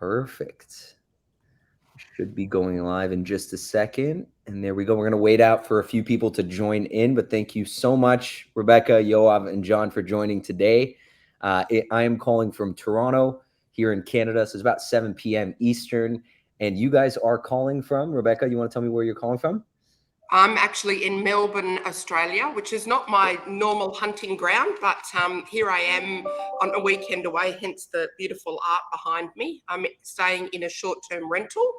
Perfect. Should be going live in just a second. And there we go. We're going to wait out for a few people to join in. But thank you so much, Rebecca, Yoav, and John, for joining today. I am calling from Toronto here in Canada. So it's about 7 p.m. Eastern. And you guys are calling from, Rebecca, you want to tell me where you're calling from? I'm actually in Melbourne, Australia, which is not my normal hunting ground, but here I am on a weekend away, hence the beautiful art behind me. I'm staying in a short-term rental,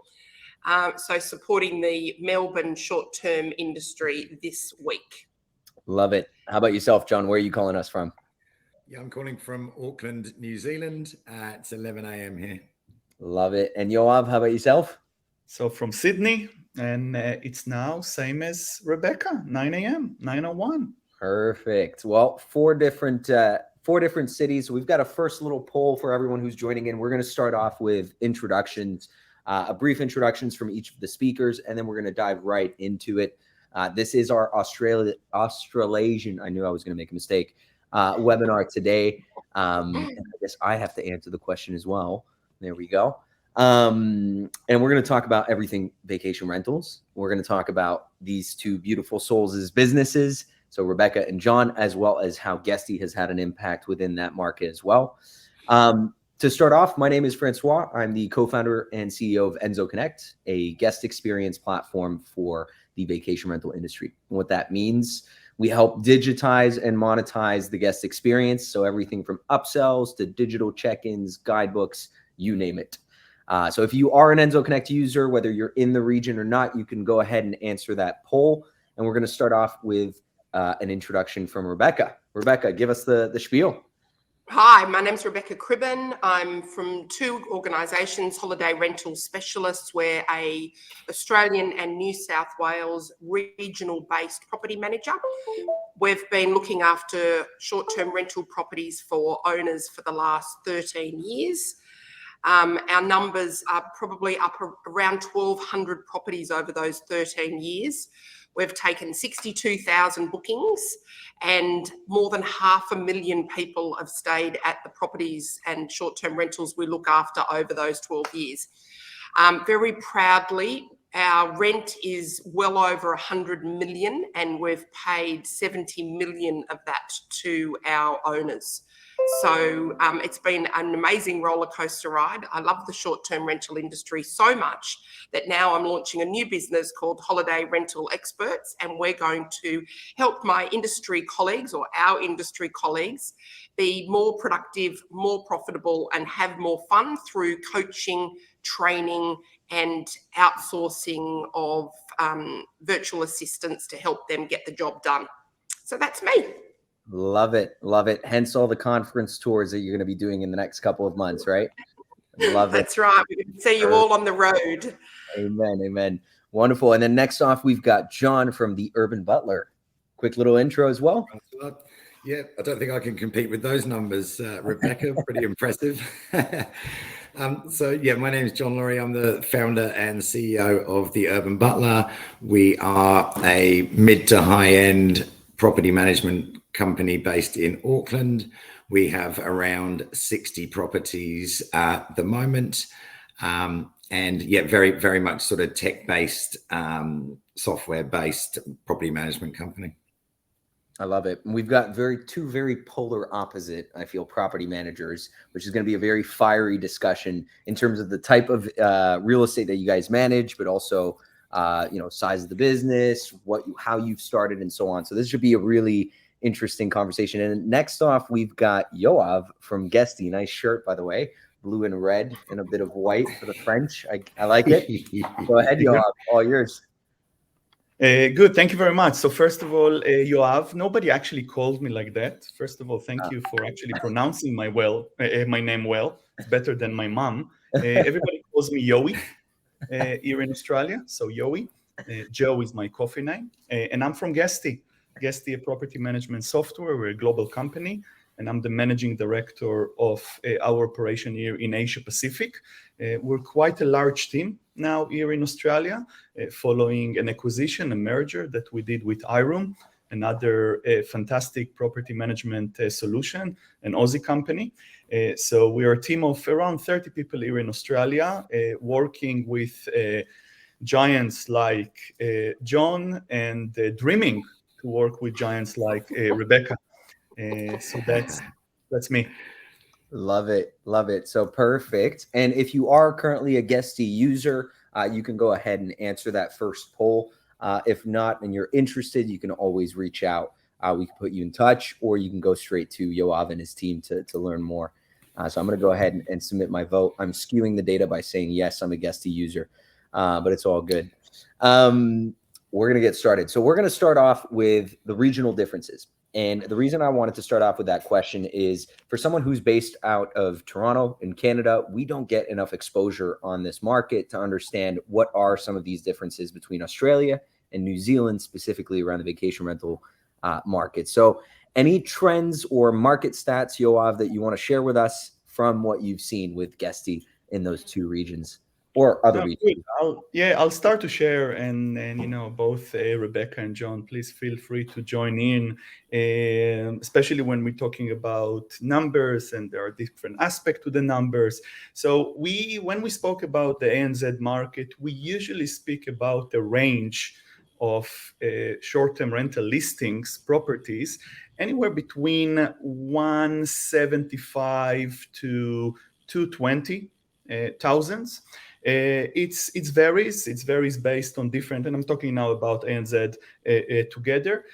so supporting the Melbourne short-term industry this week. Love it. How about yourself, John? Where are you calling us from? Yeah, I'm calling from Auckland, New Zealand. It's 11 a.m. here. Love it. And Yoav, how about yourself? So from Sydney, and it's now same as Rebecca, 9 a.m., 9:01. Perfect. Well, four different cities. So we've got a first little poll for everyone who's joining in. We're going to start off with introductions, a brief introductions from each of the speakers, and then we're going to dive right into it. This is our Australasian, I knew I was going to make a mistake, webinar today. And I guess I have to answer the question as well. There we go. And we're going to talk about everything vacation rentals. We're going to talk about these two beautiful souls' businesses. So Rebecca and John, as well as how Guesty has had an impact within that market as well. To start off, my name is Francois. I'm the co-founder and CEO of Enzo Connect, a guest experience platform for the vacation rental industry. And what that means, we help digitize and monetize the guest experience. So everything from upsells to digital check-ins, guidebooks, you name it. So if you are an Enzo Connect user, whether you're in the region or not, you can go ahead and answer that poll. And we're going to start off with an introduction from Rebecca. Rebecca, give us the spiel. Hi, my name's Rebecca Cribben. I'm from two organisations, Holiday Rental Specialists. We're a Australian and New South Wales regional-based property manager. We've been looking after short-term rental properties for owners for the last 13 years. Our numbers are probably up around 1,200 properties over those 13 years. We've taken 62,000 bookings and more than 500,000 people have stayed at the properties and short-term rentals we look after over those 12 years. Very proudly, our rent is well over 100 million and we've paid 70 million of that to our owners. So it's been an amazing roller coaster ride. I love the short-term rental industry so much that now I'm launching a new business called Holiday Rental Experts, and we're going to help my industry colleagues or our industry colleagues be more productive, more profitable, and have more fun through coaching, training, and outsourcing of virtual assistants to help them get the job done. So that's me. Love it. Love it. Hence all the conference tours that you're going to be doing in the next couple of months, right? Love it. That's right. We can see you all on the road. Amen. Amen. Wonderful. And then next off, we've got John from the Urban Butler. Quick little intro as well. Yeah, I don't think I can compete with those numbers, Rebecca. Pretty impressive. So yeah, my name is John Laurie. I'm the founder and CEO of the Urban Butler. We are a mid to high end property management company based in Auckland. We have around 60 properties at the moment. And yeah, very, very much sort of tech-based, software-based property management company. I love it. And we've got two very polar opposite, I feel, property managers, which is going to be a very fiery discussion in terms of the type of real estate that you guys manage, but also size of the business, how you've started, and so on. So this should be a really interesting conversation. And next off, we've got Yoav from Guesty. Nice shirt, by the way, blue and red and a bit of white for the French. I like it. Go ahead, Yoav. All yours. Good. Thank you very much. So first of all, Yoav, nobody actually called me like that. First of all, thank you for actually pronouncing my name well. It's better than my mom. Everybody calls me Yoey here in Australia. So Yoey. Joe is my coffee name. And I'm from Guesty. Guesty, a property management software. We're a global company. And I'm the managing director of our operation here in Asia Pacific. We're quite a large team now here in Australia, following an acquisition, a merger that we did with iRoom. another fantastic property management solution, an Aussie company. So we are a team of around 30 people here in Australia, working with giants like John, and dreaming to work with giants like Rebecca. So that's me. Love it. Love it. So perfect. And if you are currently a Guesty user, you can go ahead and answer that first poll. If not, and you're interested, you can always reach out. We can put you in touch, or you can go straight to Yoav and his team to learn more. So I'm going to go ahead and submit my vote. I'm skewing the data by saying, yes, I'm a Guesty user, but it's all good. We're going to get started. So we're going to start off with the regional differences. And the reason I wanted to start off with that question is, for someone who's based out of Toronto in Canada, we don't get enough exposure on this market to understand what are some of these differences between Australia and New Zealand, specifically around the vacation rental market. So any trends or market stats, Yoav, that you want to share with us from what you've seen with Guesty in those two regions or other regions? I'll start to share, and both Rebecca and John, please feel free to join in, especially when we're talking about numbers, and there are different aspects to the numbers. So when we spoke about the ANZ market, we usually speak about the range of short-term rental listings, properties, anywhere between 175 to 220,000. It varies based on different, and I'm talking now about ANZ together.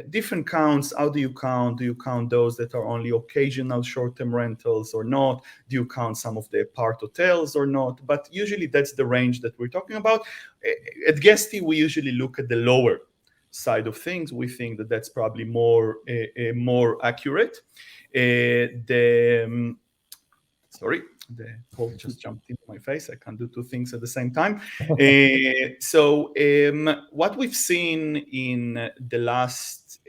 Different counts. How do you count? Do you count those that are only occasional short-term rentals or not? Do you count some of the apart hotels or not? But usually that's the range that we're talking about. At Guesty, we usually look at the lower side of things. We think that that's probably more accurate. Sorry. The poll just jumped into my face. I can't do two things at the same time. So what we've seen in the last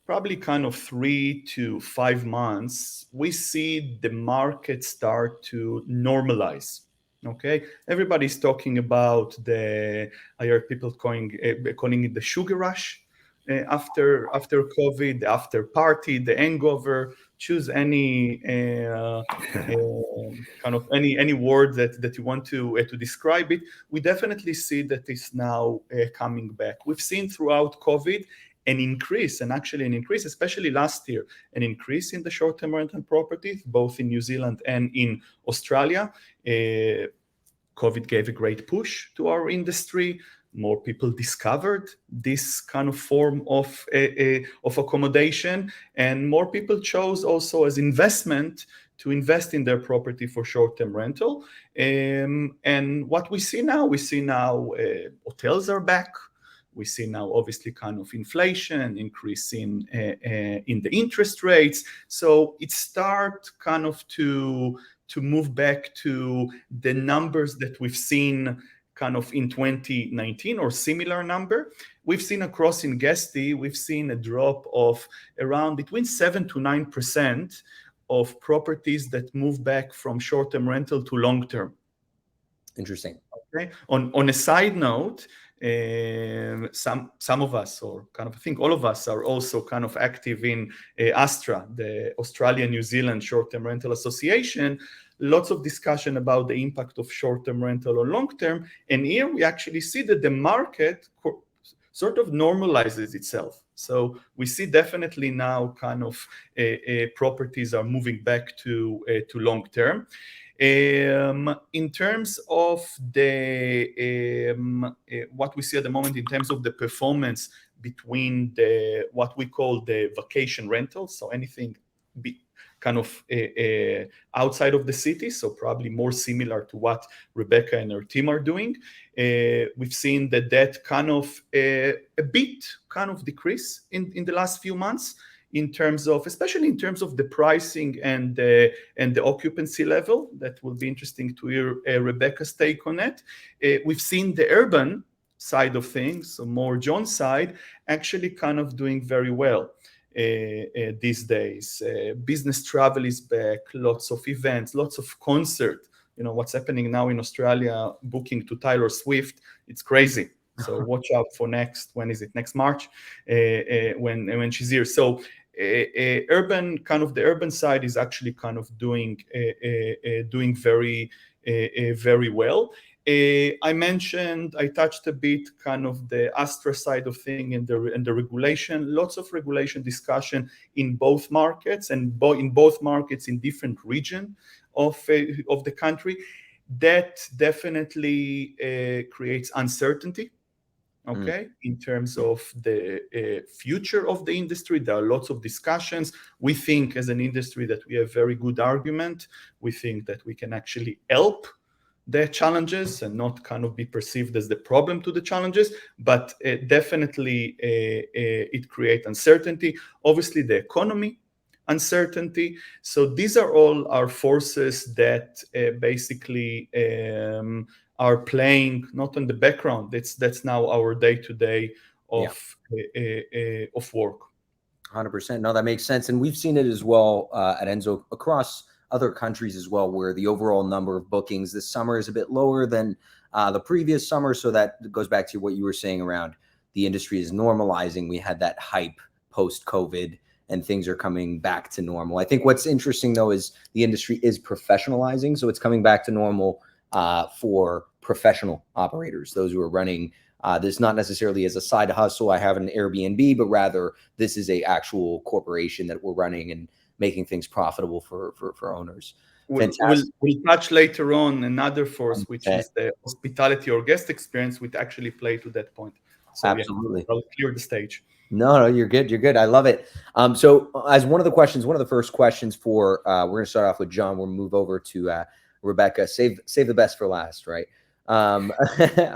probably kind of 3 to 5 months, we see the market start to normalize. Okay, everybody's talking about I heard people calling it the sugar rush after COVID, the after party, the hangover. Choose any kind of any word that you want to describe it. We definitely see that it's now coming back. We've seen throughout COVID an increase, especially last year, an increase in the short-term rental properties, both in New Zealand and in Australia. COVID gave a great push to our industry. More people discovered this kind of form of accommodation, and more people chose also as investment to invest in their property for short-term rental. And what we see now hotels are back. We see now obviously kind of inflation, increase in the interest rates. So it starts kind of to move back to the numbers that we've seen kind of in 2019 or similar number. We've seen across in Guesty, we've seen a drop of around between 7 to 9% of properties that move back from short-term rental to long-term. Interesting. Okay. On a side note, some of us, or kind of I think all of us, are also kind of active in ASTRA, the Australia-New Zealand Short-Term Rental Association. Lots of discussion about the impact of short-term rental on long-term. And here we actually see that the market sort of normalizes itself. So we see definitely now kind of properties are moving back to long-term. In terms of what we see at the moment in terms of the performance between what we call the vacation rentals, so anything kind of outside of the city, so probably more similar to what Rebecca and her team are doing. We've seen that kind of a bit kind of decrease in the last few months, especially in terms of the pricing and the occupancy level. That will be interesting to hear Rebecca's take on it. We've seen the urban side of things, so more John's side, actually kind of doing very well these days. Business travel is back, lots of events, lots of concerts. What's happening now in Australia, booking to Taylor Swift, it's crazy. So watch out for when is it? Next March, when she's here. So the urban side is actually kind of doing very very well. I touched a bit kind of the Astra side of thing and the regulation. Lots of regulation discussion in both markets and in both markets in different region of the country. That definitely creates uncertainty. Okay, in terms of the future of the industry, there are lots of discussions. We think as an industry that we have very good argument. We think that we can actually help the challenges and not kind of be perceived as the problem to the challenges, but definitely it creates uncertainty. Obviously, the economy uncertainty. So these are all our forces that basically are playing not on the background. That's now our day-to-day of work. 100%. No, that makes sense. And we've seen it as well at Enzo across other countries as well, where the overall number of bookings this summer is a bit lower than the previous summer. So that goes back to what you were saying around the industry is normalizing. We had that hype post-COVID and things are coming back to normal. I think what's interesting though is the industry is professionalizing. So it's coming back to normal for professional operators, those who are running this not necessarily as a side hustle. I have an Airbnb, but rather this is a actual corporation that we're running and making things profitable for owners. We'll touch later on another force, which is the hospitality or guest experience, which actually play to that point. So absolutely. I'll clear the stage. No, you're good. You're good. I love it. So as one of the first questions for, we're going to start off with John. We'll move over to Rebecca. Save the best for last, right? I'm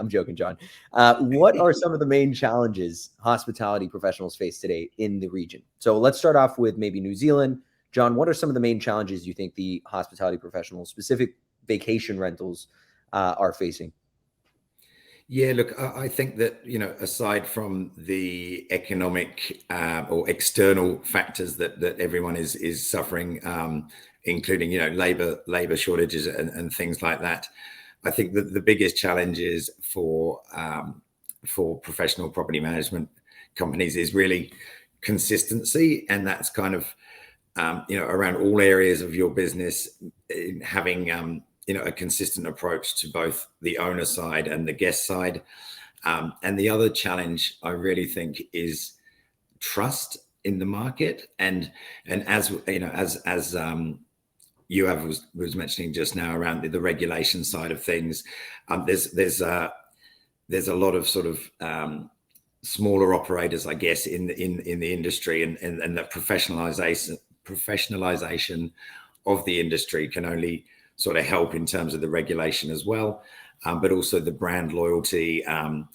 joking, John. What are some of the main challenges hospitality professionals face today in the region? So let's start off with maybe New Zealand. John, what are some of the main challenges you think the hospitality professionals, specific vacation rentals, are facing? Yeah, look, I think that, aside from the economic or external factors that everyone is suffering, including, labor shortages and things like that, I think that the biggest challenges for professional property management companies is really consistency. And that's kind of, around all areas of your business, having, a consistent approach to both the owner side and the guest side. And the other challenge I really think is trust in the market. And as Yoav was mentioning just now around the regulation side of things, there's a lot of sort of smaller operators, I guess, in the industry, and that professionalization of the industry can only sort of help in terms of the regulation as well, but also the brand loyalty and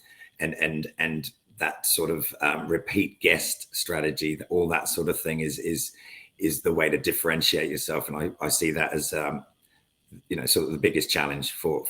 that sort of repeat guest strategy. All that sort of thing is the way to differentiate yourself, and I see that as sort of the biggest challenge for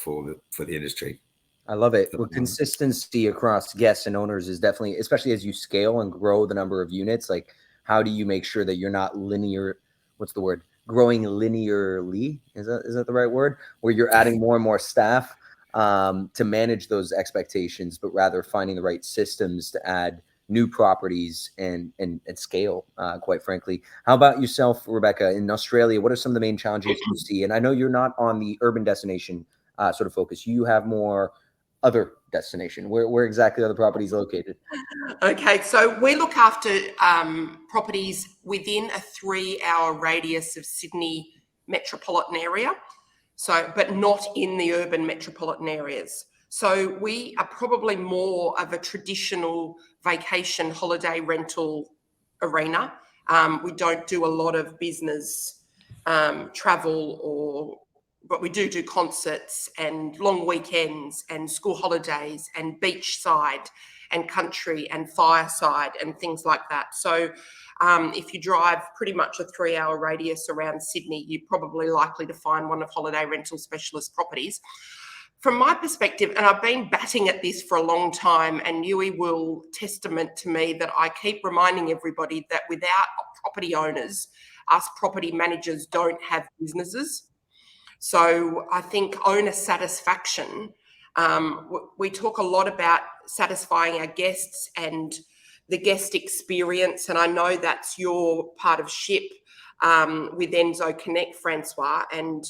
the industry. I love it. Well, consistency across guests and owners is definitely, especially as you scale and grow the number of units. Like, how do you make sure that you're not linear? What's the word? Growing linearly? Is that the right word? Where you're adding more and more staff to manage those expectations, but rather finding the right systems to add new properties and scale, quite frankly. How about yourself, Rebecca, in Australia? What are some of the main challenges you see? And I know you're not on the urban destination sort of focus. You have more other destination. Where exactly are the properties located? Okay, so we look after properties within a 3-hour radius of Sydney metropolitan area, but not in the urban metropolitan areas. So we are probably more of a traditional vacation holiday rental arena. We don't do a lot of business travel, but we do concerts and long weekends and school holidays and beachside and country and fireside and things like that. So if you drive pretty much a 3-hour radius around Sydney, you're probably likely to find one of Holiday Rental Specialist properties. From my perspective, and I've been batting at this for a long time, and Yui will testament to me that I keep reminding everybody that without property owners, us property managers don't have businesses. So I think owner satisfaction We talk a lot about satisfying our guests and the guest experience, and I know that's your part of SHIP with Enzo Connect, Francois, and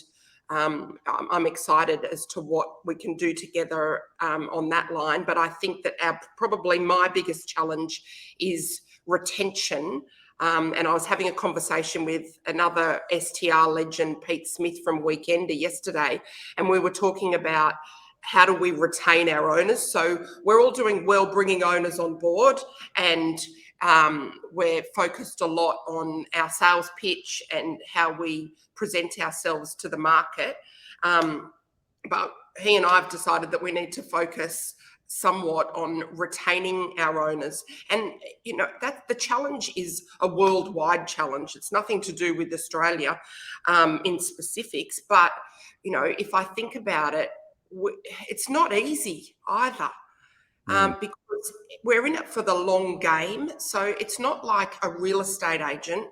I'm excited as to what we can do together on that line. But I think that probably my biggest challenge is retention. And I was having a conversation with another STR legend, Pete Smith from Weekender yesterday, and we were talking about how do we retain our owners. So we're all doing well bringing owners on board, and we're focused a lot on our sales pitch and how we present ourselves to the market. But he and I have decided that we need to focus somewhat on retaining our owners. And, you know, that the challenge is a worldwide challenge. It's nothing to do with Australia in specifics. But, you know, if I think about it, it's not easy either. Because we're in it for the long game. So it's not like a real estate agent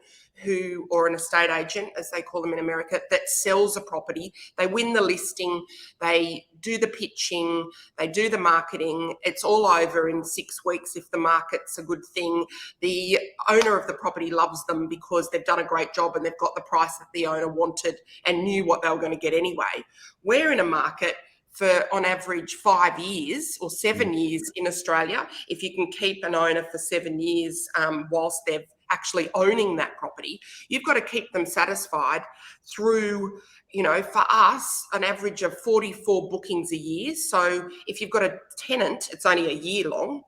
or an estate agent, as they call them in America, that sells a property. They win the listing, they do the pitching, they do the marketing. It's all over in 6 weeks if the market's a good thing. The owner of the property loves them because they've done a great job and they've got the price that the owner wanted and knew what they were going to get anyway. We're in a market for on average 5 years or 7 years in Australia. If you can keep an owner for 7 years whilst they're actually owning that property, you've got to keep them satisfied through, you know, for us, an average of 44 bookings a year. So if you've got a tenant, it's only a year long.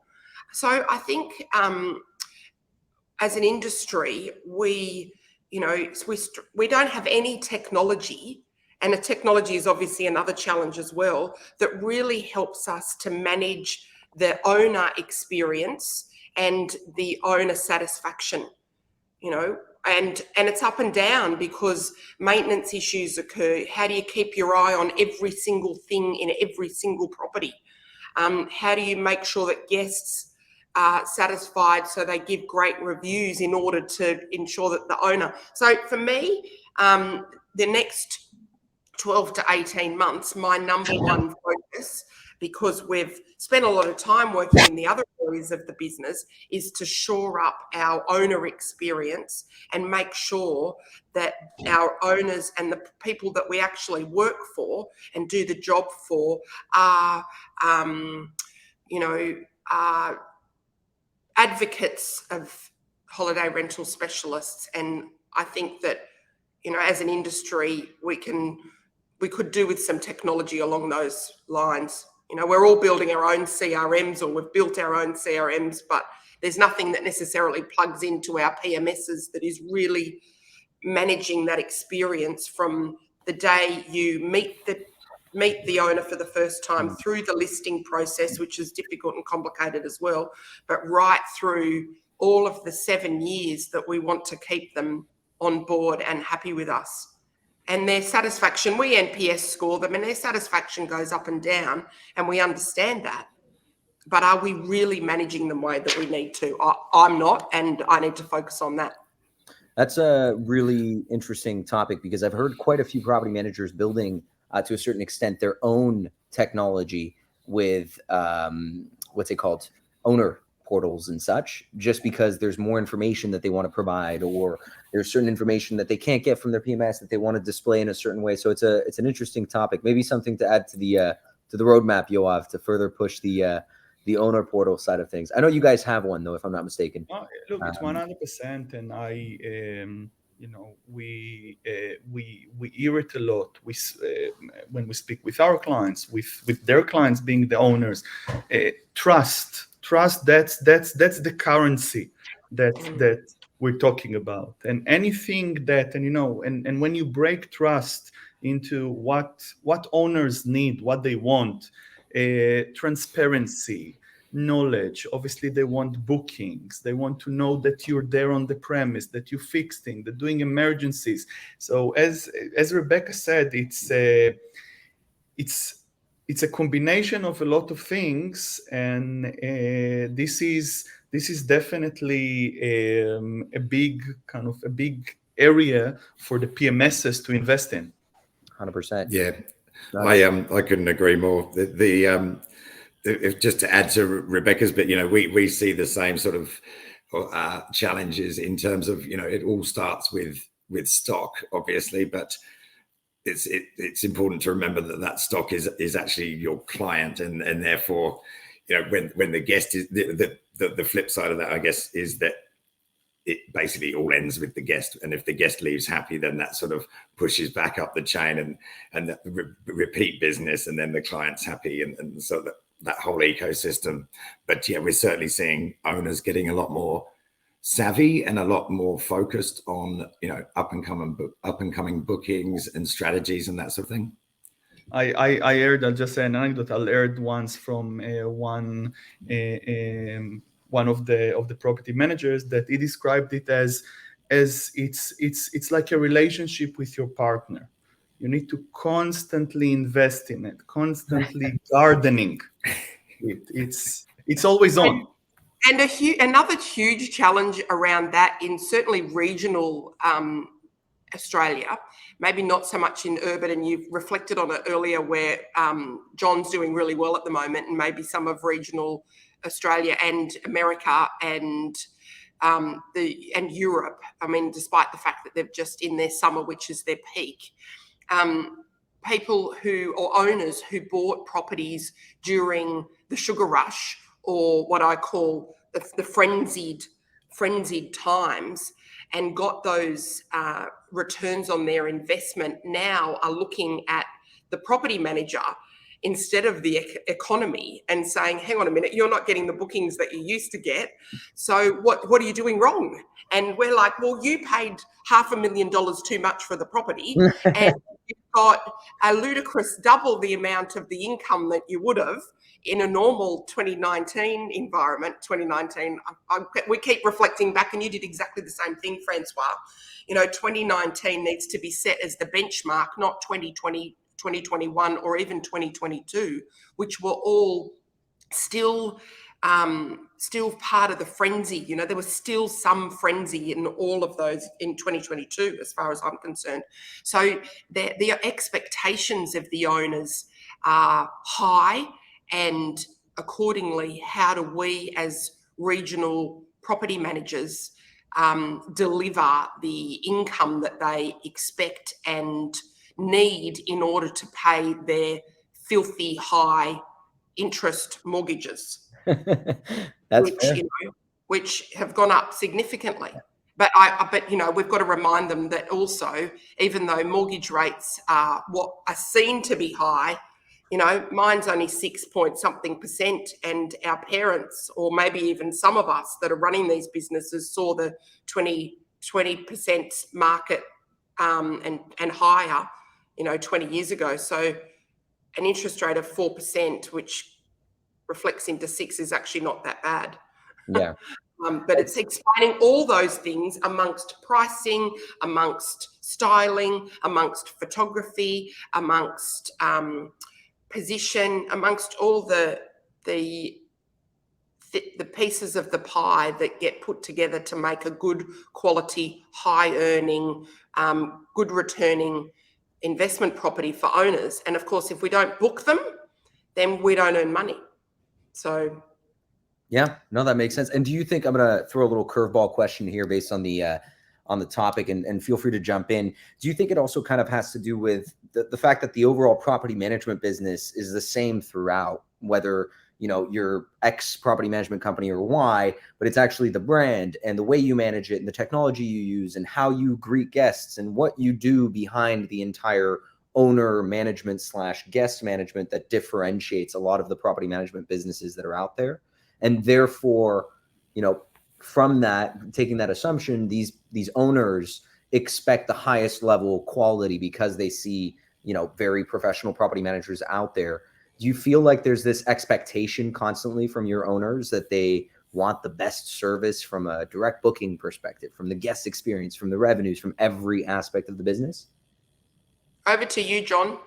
So I think as an industry, we don't have any technology. And the technology is obviously another challenge as well, that really helps us to manage the owner experience and the owner satisfaction, you know, and it's up and down because maintenance issues occur. How do you keep your eye on every single thing in every single property? How do you make sure that guests are satisfied so they give great reviews in order to ensure that the owner... So for me, the next 12 to 18 months, my number one focus, because we've spent a lot of time working in the other areas of the business, is to shore up our owner experience and make sure that our owners and the people that we actually work for and do the job for are, are advocates of holiday rental specialists. And I think that, you know, as an industry, we could do with some technology along those lines. You know, we're all building our own CRMs, or we've built our own CRMs, but there's nothing that necessarily plugs into our PMSs that is really managing that experience from the day you meet the owner for the first time, through the listing process, which is difficult and complicated as well, but right through all of the 7 years that we want to keep them on board and happy with us. And their satisfaction, we NPS score them, and their satisfaction goes up and down, and we understand that. But are we really managing them the way that we need to? I'm not, and I need to focus on that. That's a really interesting topic, because I've heard quite a few property managers building, to a certain extent, their own technology with what's it called, owner portals and such, just because there's more information that they want to provide, or there's certain information that they can't get from their PMS that they want to display in a certain way. So it's an interesting topic, maybe something to add to the roadmap, Yoav, to further push the owner portal side of things. I know you guys have one, though, if I'm not mistaken. Look, it's 100%, and we hear it a lot. When we speak with our clients, with their clients being the owners, trust. That's the currency that we're talking about. And anything that, and when you break trust into what owners need, what they want, transparency, knowledge. Obviously, they want bookings. They want to know that you're there on the premise, that you fix things, that doing emergencies. So as Rebecca said, it's a combination of a lot of things, and this is definitely a big area for the PMSs to invest in. 100%. Yeah. I couldn't agree more. If just to add to Rebecca's bit, we see the same sort of challenges in terms of, it all starts with stock, obviously, but it's important to remember that stock is actually your client, and therefore, when the guest is the flip side of that, I guess, is that it basically all ends with the guest, and if the guest leaves happy, then that sort of pushes back up the chain and that repeat business, and then the client's happy, and so that whole ecosystem. But yeah, we're certainly seeing owners getting a lot more savvy and a lot more focused on up and coming bookings and strategies and that sort of thing. I heard, I'll just say an anecdote. I heard once from one of the property managers that he described it as it's like a relationship with your partner. You need to constantly invest in it, constantly gardening. It's always on. And another huge challenge around that in certainly regional Australia, maybe not so much in urban, and you've reflected on it earlier where John's doing really well at the moment, and maybe some of regional Australia and America and Europe. I mean, despite the fact that they're just in their summer, which is their peak. People or owners who bought properties during the sugar rush, or what I call the frenzied times, and got those returns on their investment, now are looking at the property manager instead of the economy and saying, hang on a minute, you're not getting the bookings that you used to get. So what are you doing wrong? And we're like, well, you paid $500,000 too much for the property and you've got a ludicrous double the amount of the income that you would have in a normal 2019 environment. 2019, we keep reflecting back, and you did exactly the same thing, Francois. 2019 needs to be set as the benchmark, not 2020, 2021, or even 2022, which were all still part of the frenzy. There was still some frenzy in all of those in 2022, as far as I'm concerned. So the expectations of the owners are high, and accordingly, how do we as regional property managers deliver the income that they expect and need in order to pay their filthy high interest mortgages? Which have gone up significantly. But we've got to remind them that also, even though mortgage rates are what are seen to be high, mine's only 6-point-something%, and our parents, or maybe even some of us that are running these businesses, saw the 20% market and higher, 20 years ago. So an interest rate of 4%, which reflects into 6, is actually not that bad. Yeah. But it's explaining all those things amongst pricing, amongst styling, amongst photography, amongst position, amongst all the pieces of the pie that get put together to make a good quality, high earning, good returning investment property for owners. And of course, if we don't book them, then we don't earn money. So yeah, no, that makes sense. And do you think, I'm going to throw a little curveball question here based on the topic, and feel free to jump in. Do you think it also kind of has to do with the fact that the overall property management business is the same throughout, whether, you're X property management company or Y, but it's actually the brand and the way you manage it and the technology you use and how you greet guests and what you do behind the entire owner management / guest management that differentiates a lot of the property management businesses that are out there? And therefore, from that, taking that assumption, these owners expect the highest level quality because they see, very professional property managers out there. Do you feel like there's this expectation constantly from your owners that they want the best service from a direct booking perspective, from the guest experience, from the revenues, from every aspect of the business? Over to you, John.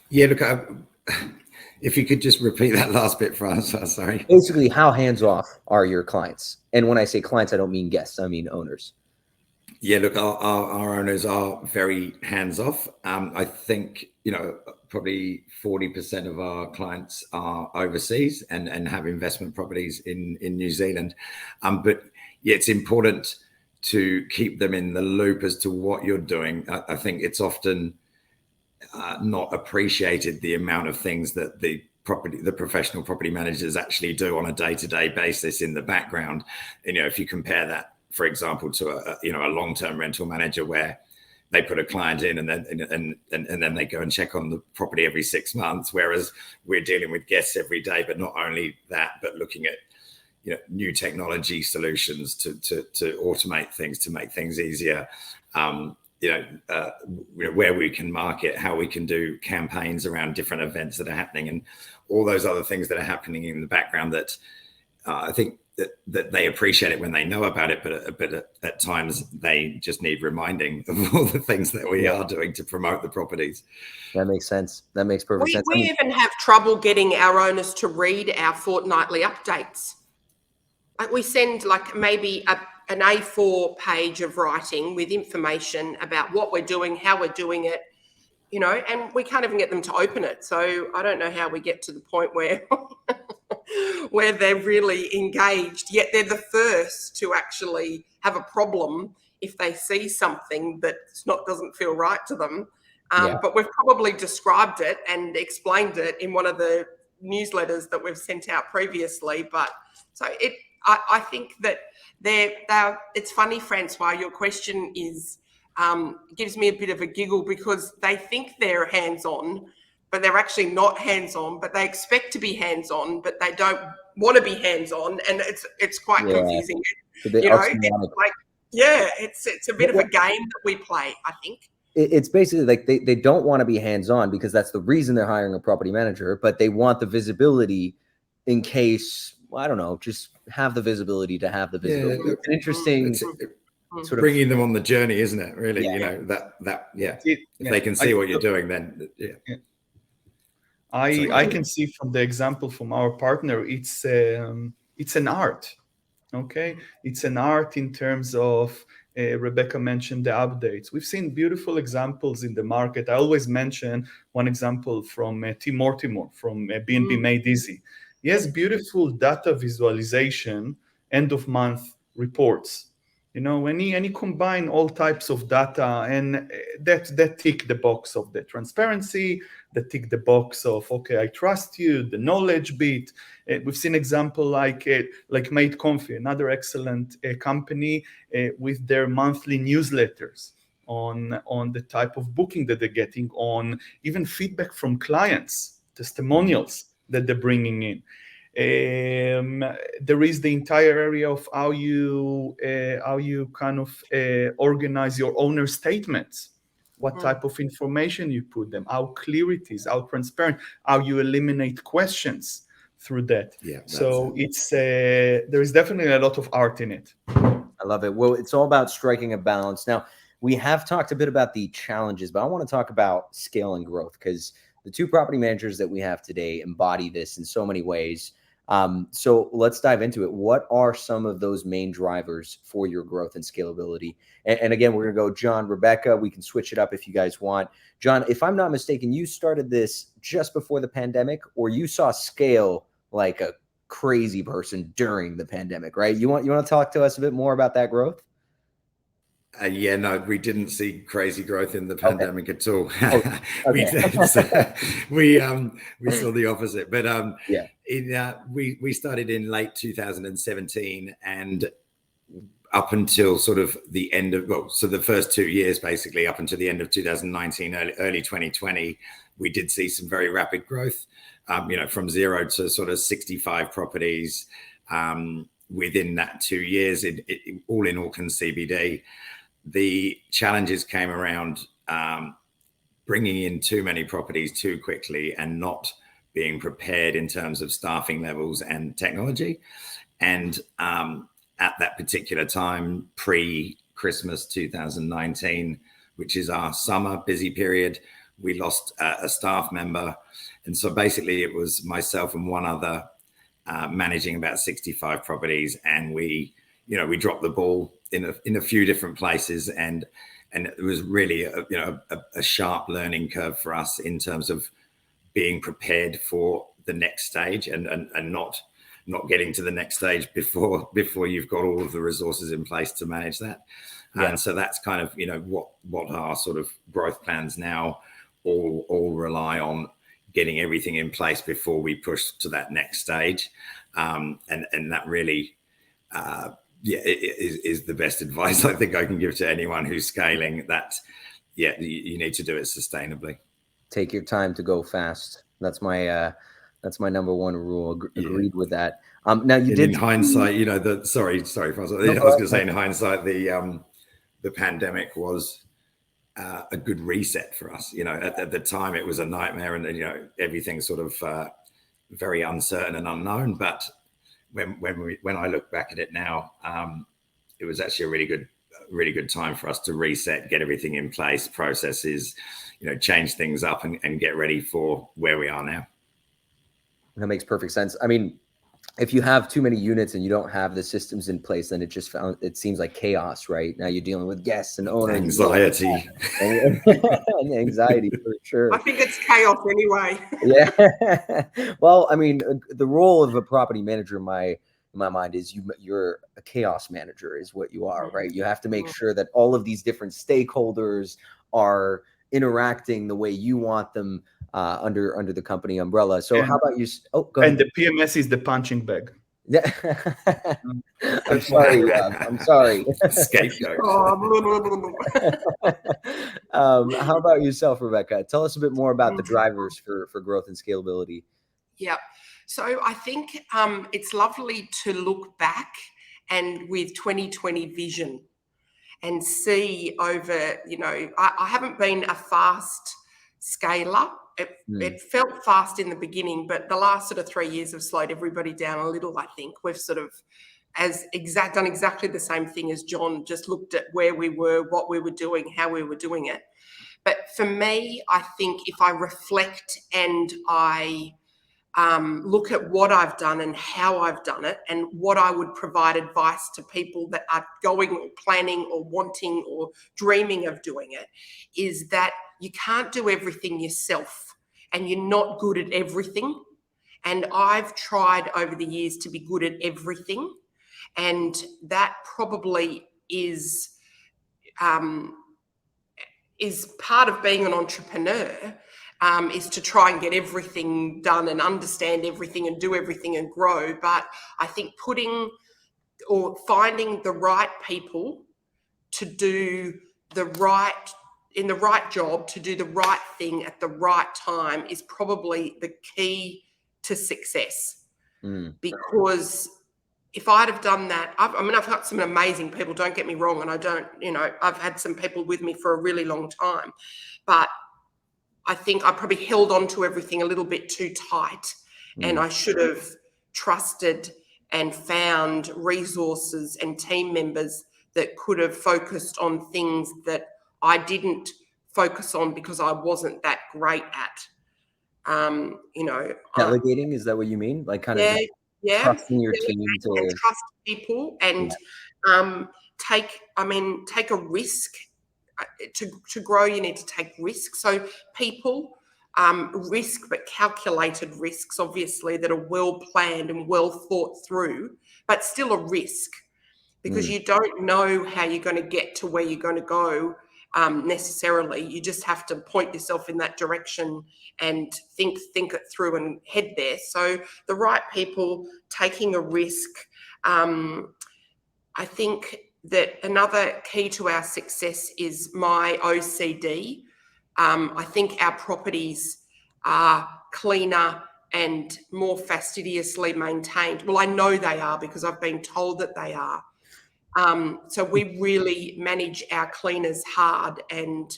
Yeah, look, if you could just repeat that last bit, Francois, sorry. Basically, how hands-off are your clients? And when I say clients, I don't mean guests, I mean owners. Yeah, look, our owners are very hands off. I think, probably 40% of our clients are overseas and have investment properties in New Zealand. But yeah, it's important to keep them in the loop as to what you're doing. I think it's often not appreciated the amount of things that the professional property managers actually do on a day-to-day basis in the background. And, if you compare that, for example, to a long-term rental manager where they put a client in and then they go and check on the property every 6 months, whereas we're dealing with guests every day. But not only that, but looking at new technology solutions to automate things, to make things easier. Where we can market, how we can do campaigns around different events that are happening, and all those other things that are happening in the background that I think that they appreciate it when they know about it, but at times they just need reminding of all the things that we are doing to promote the properties. That makes sense. That makes perfect sense. We even have trouble getting our owners to read our fortnightly updates. Like we send maybe an A4 page of writing with information about what we're doing, how we're doing it, and we can't even get them to open it. So I don't know how we get to the point where where they're really engaged, yet they're the first to actually have a problem if they see something that doesn't feel right to them. But we've probably described it and explained it in one of the newsletters that we've sent out previously. But so I think that it's funny, Francois, your question gives me a bit of a giggle because they think they're hands-on, but they're actually not hands-on, but they expect to be hands-on, but they don't want to be hands-on. And it's quite confusing. It's a bit it's a bit of a game that we play, I think. It's basically like they don't want to be hands-on because that's the reason they're hiring a property manager, but they want the visibility in case, I don't know, just have the visibility to have the visibility. Yeah, it's an interesting sort of bringing them on the journey, isn't it? Really, if they can see what you're doing, then I can see from the example from our partner, it's an art. Okay, it's an art in terms of Rebecca mentioned the updates. We've seen beautiful examples in the market. I always mention one example from Tim Mortimer from B&B Made Easy. He has beautiful data visualization, end of month reports. When he combine all types of data, and that tick the box of the transparency, that tick the box of, okay, I trust you, the knowledge bit. We've seen example like Made Comfy, another excellent company with their monthly newsletters on the type of booking that they're getting, on even feedback from clients, testimonials that they're bringing in. There is the entire area of how you kind of organize your owner statements, what type of information you put them, how clear it is, how transparent, how you eliminate questions through that. So it's there is definitely a lot of art in it. I love it. Well, it's all about striking a balance. Now, we have talked a bit about the challenges, but I want to talk about scale and growth because the two property managers that we have today embody this in so many ways. So let's dive into it. What are some of those main drivers for your growth and scalability? And again, we're going to go John, Rebecca. We can switch it up if you guys want. John, if I'm not mistaken, you started this just before the pandemic, or you saw scale like a crazy person during the pandemic, right? You want to talk to us a bit more about that growth? No, we didn't see crazy growth in the pandemic at all. Okay. we saw the opposite. But we started in late 2017, and up until sort of the end of the first 2 years, basically up until the end of 2019, early 2020, we did see some very rapid growth. From 0 to sort of 65 properties within that 2 years, all in Auckland CBD. The challenges came around bringing in too many properties too quickly and not being prepared in terms of staffing levels and technology. And at that particular time, pre-Christmas 2019, which is our summer busy period, we lost a staff member. And so basically it was myself and one other managing about 65 properties. And we dropped the ball in a few different places, and it was really a sharp learning curve for us in terms of being prepared for the next stage, and not getting to the next stage before you've got all of the resources in place to manage that. Yeah. And so that's kind of what our sort of growth plans now all rely on, getting everything in place before we push to that next stage. And that really is the best advice I think I can give to anyone who's scaling. That you need to do it sustainably. Take your time to go fast. That's my number one rule. Agreed with that. Now you did. In hindsight, sorry, Francois. I was going to say, in hindsight, the pandemic was a good reset for us. At the time it was a nightmare, and everything sort of very uncertain and unknown. But when I look back at it now, it was actually a really good time for us to reset, get everything in place, processes, change things up, and get ready for where we are now. That makes perfect sense. I mean, if you have too many units and you don't have the systems in place, then it seems like chaos, right? Now you're dealing with guests and owners. Anxiety. And anxiety, for sure. I think it's chaos anyway. Yeah. Well, I mean, the role of a property manager in my mind is you're a chaos manager is what you are, right? You have to make sure that all of these different stakeholders are interacting the way you want them under the company umbrella. So how about you? Oh, go ahead. And the PMS is the punching bag. Yeah. I'm sorry. I'm sorry. Scapegoat. How about yourself, Rebecca? Tell us a bit more about the drivers for growth and scalability. Yeah. So I think it's lovely to look back and with 2020 vision and see over, I haven't been a fast scaler. It felt fast in the beginning, but the last sort of 3 years have slowed everybody down a little, I think. We've sort of done exactly the same thing as John, just looked at where we were, what we were doing, how we were doing it. But for me, I think if I reflect and I look at what I've done and how I've done it and what I would provide advice to people that are going or planning or wanting or dreaming of doing it, is that you can't do everything yourself and you're not good at everything. And I've tried over the years to be good at everything. And that probably is part of being an entrepreneur. Is to try and get everything done and understand everything and do everything and grow. But I think finding the right people to do in the right job, to do the right thing at the right time is probably the key to success. Because if I'd have done that, I've got some amazing people, don't get me wrong, and I've had some people with me for a really long time, but I think I probably held on to everything a little bit too tight, and I should have trusted and found resources and team members that could have focused on things that I didn't focus on because I wasn't that great at. Delegating, is that what you mean? Like kind of trusting your team to trust people and take a risk. To grow, you need to take risks. So people risk, but calculated risks, obviously, that are well planned and well thought through, but still a risk because you don't know how you're going to get to where you're going to go necessarily. You just have to point yourself in that direction and think it through and head there. So the right people, taking a risk. I think that another key to our success is my OCD. I think our properties are cleaner and more fastidiously maintained. Well, I know they are because I've been told that they are. So we really manage our cleaners hard and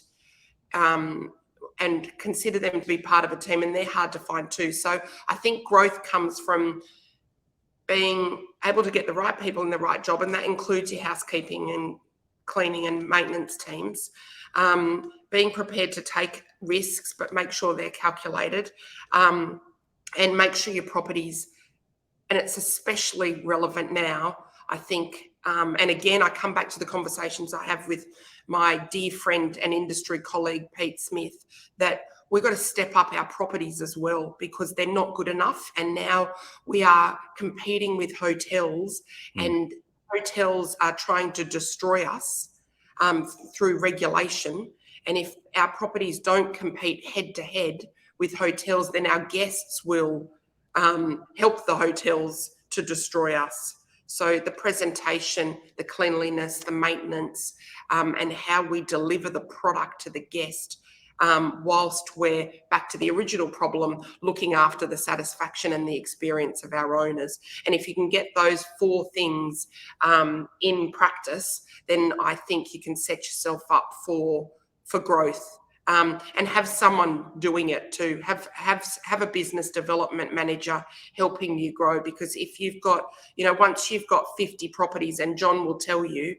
consider them to be part of a team, and they're hard to find too. So I think growth comes from being able to get the right people in the right job, and that includes your housekeeping and cleaning and maintenance teams. Being prepared to take risks, but make sure they're calculated, and make sure your properties, and it's especially relevant now, I think, And again, I come back to the conversations I have with my dear friend and industry colleague, Pete Smith, that we've got to step up our properties as well because they're not good enough. And now we are competing with hotels, and hotels are trying to destroy us through regulation. And if our properties don't compete head to head with hotels, then our guests will help the hotels to destroy us. So the presentation, the cleanliness, the maintenance, and how we deliver the product to the guest, whilst we're back to the original problem, looking after the satisfaction and the experience of our owners. And if you can get those 4 things in practice, then I think you can set yourself up for growth. And have someone doing it too. Have a business development manager helping you grow, because if you've got, once you've got 50 properties, and John will tell you,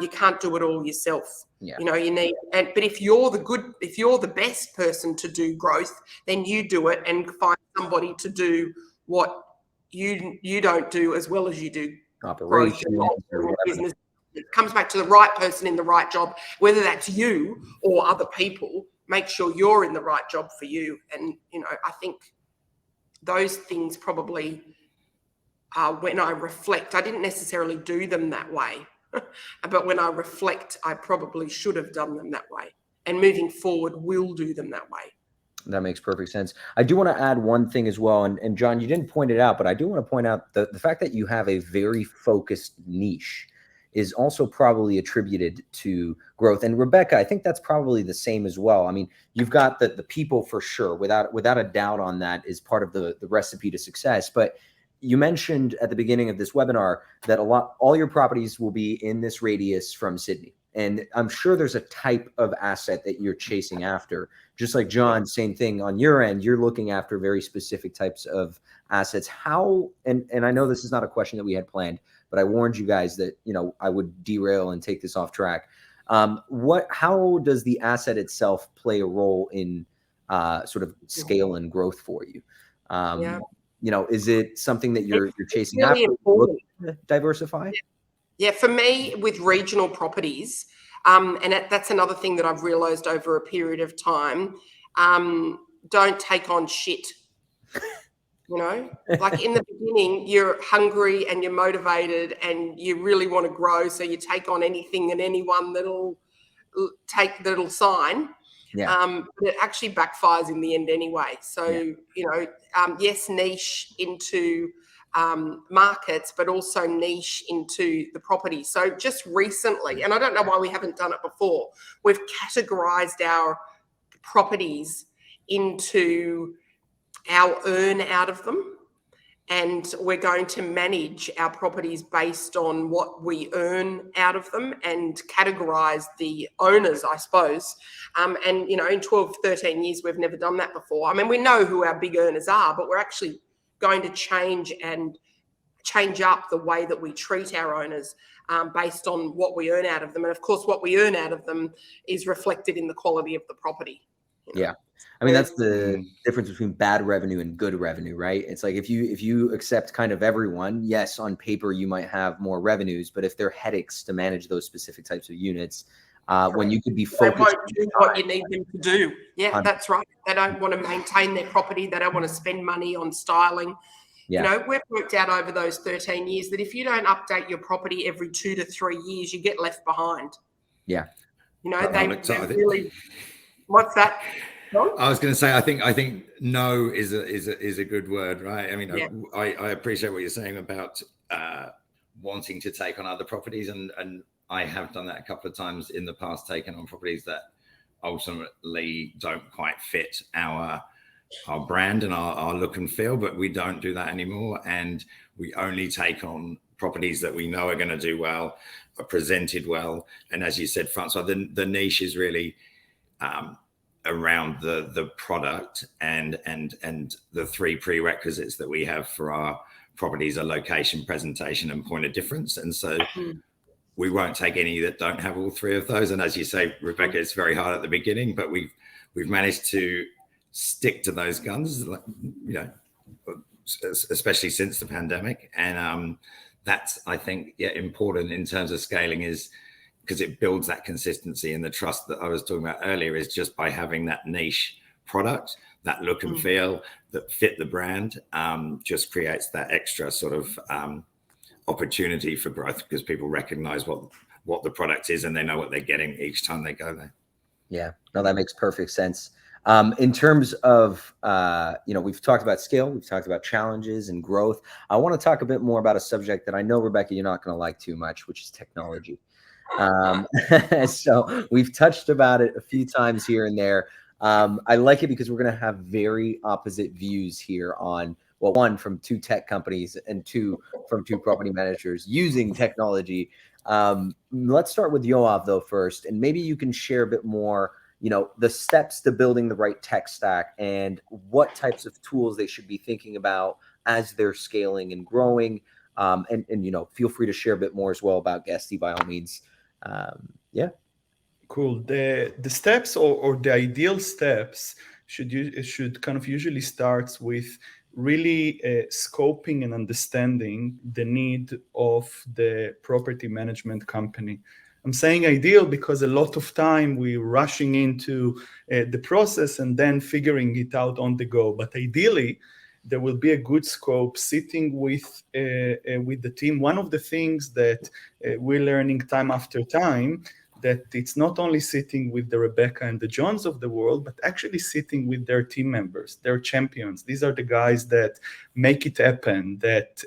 you can't do it all yourself. Yeah. You need, but if you're the best person to do growth, then you do it and find somebody to do what you don't do as well as you do. Operation, Business. It comes back to the right person in the right job, whether that's you or other people. Make sure you're in the right job for you. And, I think those things probably, when I reflect, I didn't necessarily do them that way. But when I reflect, I probably should have done them that way. And moving forward, we'll do them that way. That makes perfect sense. I do want to add one thing as well. And John, you didn't point it out, but I do want to point out the fact that you have a very focused niche is also probably attributed to growth. And Rebecca, I think that's probably the same as well. I mean, you've got the people for sure, without a doubt on that, is part of the recipe to success. But you mentioned at the beginning of this webinar that all your properties will be in this radius from Sydney. And I'm sure there's a type of asset that you're chasing after. Just like John, same thing on your end, you're looking after very specific types of assets. How, and I know this is not a question that we had planned, but I warned you guys that, I would derail and take this off track. How does the asset itself play a role in sort of scale and growth for you? Is it something that you're chasing really after? Diversify? Yeah, for me, with regional properties, and that's another thing that I've realised over a period of time, don't take on shit. Like in the beginning, you're hungry and you're motivated and you really want to grow. So you take on anything and anyone that'll sign. Yeah. But it actually backfires in the end anyway. So, yes, niche into markets, but also niche into the property. So just recently, and I don't know why we haven't done it before, we've categorized our properties into our earn out of them, and we're going to manage our properties based on what we earn out of them and categorize the owners, I suppose. And in 12, 13 years, we've never done that before. I mean, we know who our big earners are, but we're actually going to change up the way that we treat our owners based on what we earn out of them. And of course, what we earn out of them is reflected in the quality of the property. Yeah. I mean, that's the difference between bad revenue and good revenue, right? It's like if you accept kind of everyone, yes, on paper you might have more revenues, but if they're headaches to manage those specific types of units, when you could be focused, they won't do what you need them to do. Yeah, that's right. They don't want to maintain their property. They don't want to spend money on styling. Yeah. We've worked out over those 13 years that if you don't update your property every 2 to 3 years, you get left behind. Yeah. They really. What's that? I was going to say, I think no is a good word, right? I mean, yeah. I appreciate what you're saying about wanting to take on other properties, and I have done that a couple of times in the past, taken on properties that ultimately don't quite fit our brand and our look and feel, but we don't do that anymore, and we only take on properties that we know are going to do well, are presented well, and as you said, Francois, the niche is really around the product and the 3 prerequisites that we have for our properties are location, presentation, and point of difference. And so we won't take any that don't have all 3 of those. And as you say, Rebecca, it's very hard at the beginning, but we've managed to stick to those guns, especially since the pandemic. And that's, I think, important in terms of scaling, is because it builds that consistency and the trust that I was talking about earlier, is just by having that niche product, that look and feel that fit the brand, just creates that extra sort of opportunity for growth, because people recognize what the product is and they know what they're getting each time they go there. Yeah, no, that makes perfect sense. In terms of, we've talked about scale, we've talked about challenges and growth. I want to talk a bit more about a subject that I know, Rebecca, you're not going to like too much, which is technology. So we've touched about it a few times here and there. I like it because we're going to have very opposite views here on, well, one from two tech companies and two from two property managers using technology. Let's start with Yoav though first, and maybe you can share a bit more, the steps to building the right tech stack and what types of tools they should be thinking about as they're scaling and growing. And feel free to share a bit more as well about Guesty by all means. Yeah. Cool. The steps or the ideal steps should kind of usually starts with really scoping and understanding the need of the property management company. I'm saying ideal because a lot of time we're rushing into the process and then figuring it out on the go. But ideally, there will be a good scope sitting with the team. One of the things that we're learning time after time, that it's not only sitting with the Rebecca and the Johns of the world, but actually sitting with their team members, their champions. These are the guys that make it happen, that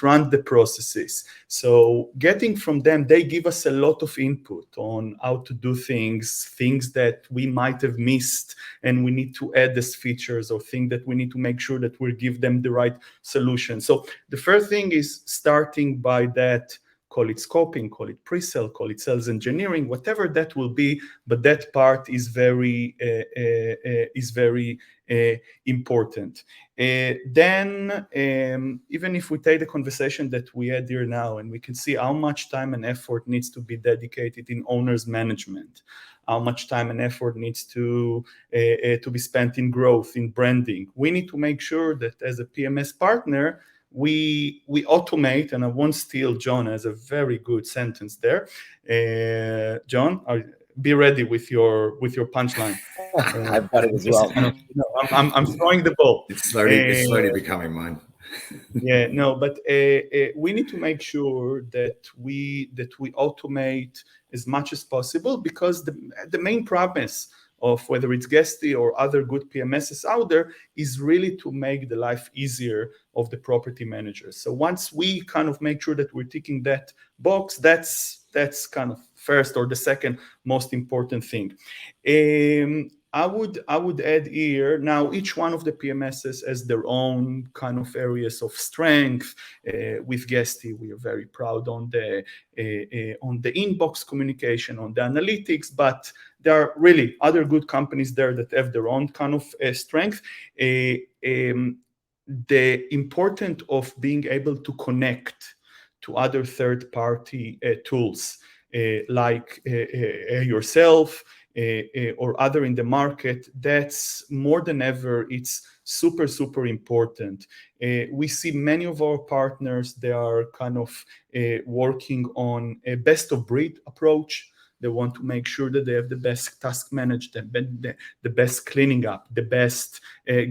run the processes. So getting from them, they give us a lot of input on how to do things that we might have missed and we need to add as features, or things that we need to make sure that we give them the right solution. So the first thing is starting by that. Call it scoping, call it pre-sale, call it sales engineering, whatever that will be. But that part is very important. Then, even if we take the conversation that we had here now, and we can see how much time and effort needs to be dedicated in owners management, how much time and effort needs to be spent in growth, in branding. We need to make sure that as a PMS partner, we automate, and I won't steal John as a very good sentence there. John, be ready with your punchline. I've got it as well. I'm throwing the ball. It's slowly becoming mine. Yeah, no, but we need to make sure that we automate as much as possible, because the main promise of whether it's Guesty or other good PMSs out there is really to make the life easier of the property managers. So once we kind of make sure that we're ticking that box, that's kind of first or the second most important thing. I would add here, now each one of the PMSs has their own kind of areas of strength. With Guesty, we are very proud on the inbox communication, on the analytics, but there are really other good companies there that have their own kind of strength. The importance of being able to connect to other third-party tools like yourself, or other in the market, that's more than ever, it's super, super important. We see many of our partners, they are kind of working on a best of breed approach. They want to make sure that they have the best task management, the best cleaning up, the best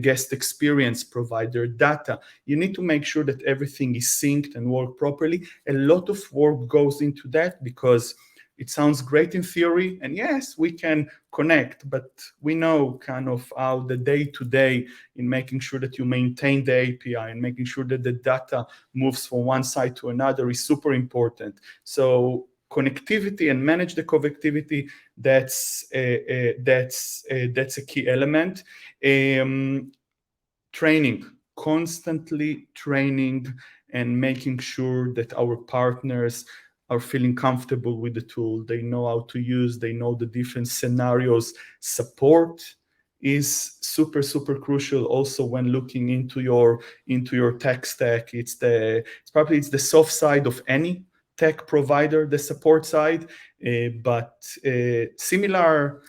guest experience provider data. You need to make sure that everything is synced and work properly. A lot of work goes into that, because it sounds great in theory, and yes, we can connect, but we know kind of how the day-to-day in making sure that you maintain the API and making sure that the data moves from one side to another is super important. So connectivity and manage the connectivity, that's a key element. Training, constantly training and making sure that our partners are feeling comfortable with the tool. They know how to use, they know the different scenarios. Support is super, super crucial also when looking into your tech stack. It's probably the soft side of any tech provider, the support side, but similar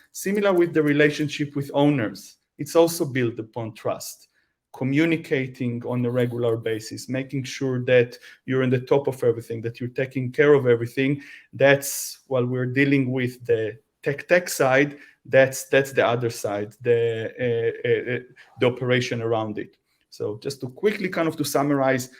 with the relationship with owners. It's also built upon trust. communicating on a regular basis, making sure that you're on the top of everything, that you're taking care of everything. That's while we're dealing with the tech side, that's the other side, the operation around it. So just to quickly kind of to summarize,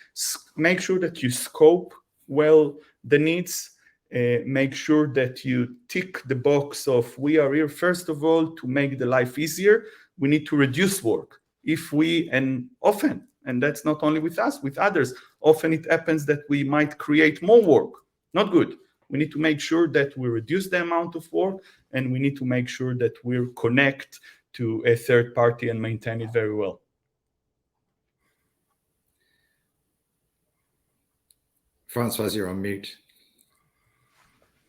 make sure that you scope well the needs, make sure that you tick the box of we are here, first of all, to make the life easier. We need to reduce work. And often, and that's not only with us, with others, often it happens that we might create more work. Not good. We need to make sure that we reduce the amount of work, and we need to make sure that we connect to a third party and maintain it very well. Francois, you're on mute.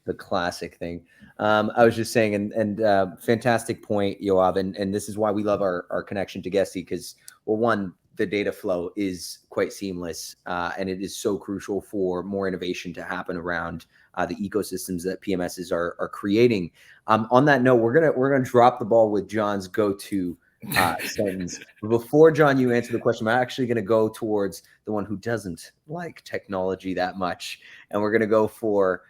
The classic thing. I was just saying, and fantastic point, Yoav, and this is why we love our connection to Guesty, because, well, one, the data flow is quite seamless, and it is so crucial for more innovation to happen around the ecosystems that PMSs are creating. On that note, we're gonna drop the ball with John's go-to sentence. Before, John, you answer the question, I'm actually going to go towards the one who doesn't like technology that much, and we're going to go for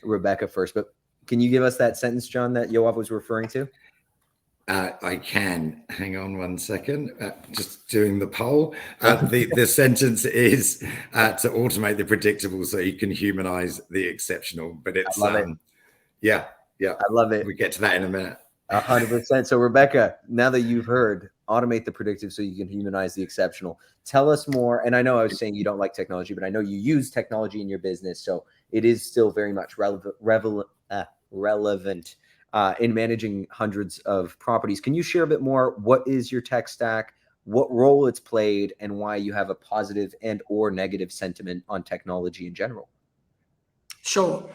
Rebecca first. But can you give us that sentence, John, that Yoav was referring to? I can. Hang on one second. Just doing the poll. The sentence is to automate the predictable so you can humanize the exceptional. But it's yeah. I love it. We get to that in a minute. 100%. So Rebecca, now that you've heard automate the predictive so you can humanize the exceptional, tell us more. And I know I was saying you don't like technology, but I know you use technology in your business, so it is still very much relevant in managing hundreds of properties. Can you share a bit more? What is your tech stack, what role it's played, and why you have a positive and or negative sentiment on technology in general? Sure.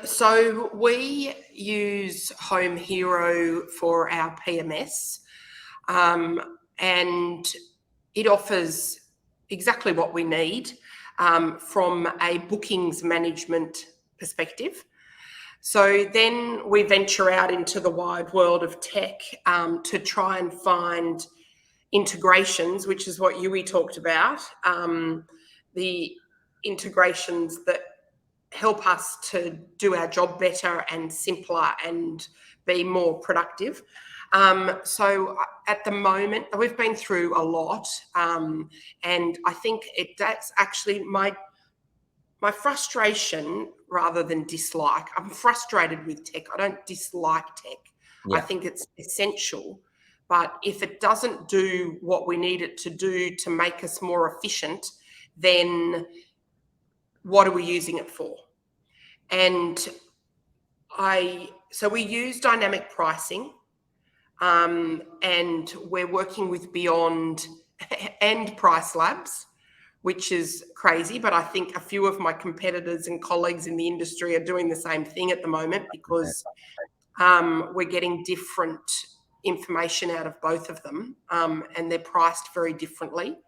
So we use Home Hero for our PMS, and it offers exactly what we need from a bookings management perspective. So then we venture out into the wide world of tech to try and find integrations, which is what Yui talked about, the integrations that help us to do our job better and simpler and be more productive. So at the moment, we've been through a lot, and I think that's actually my frustration rather than dislike. I'm frustrated with tech. I don't dislike tech. Yeah. I think it's essential, but if it doesn't do what we need it to do to make us more efficient, then what are we using it for? And so we use dynamic pricing, and we're working with Beyond and Price Labs, which is crazy, but I think a few of my competitors and colleagues in the industry are doing the same thing at the moment because we're getting different information out of both of them, and they're priced very differently.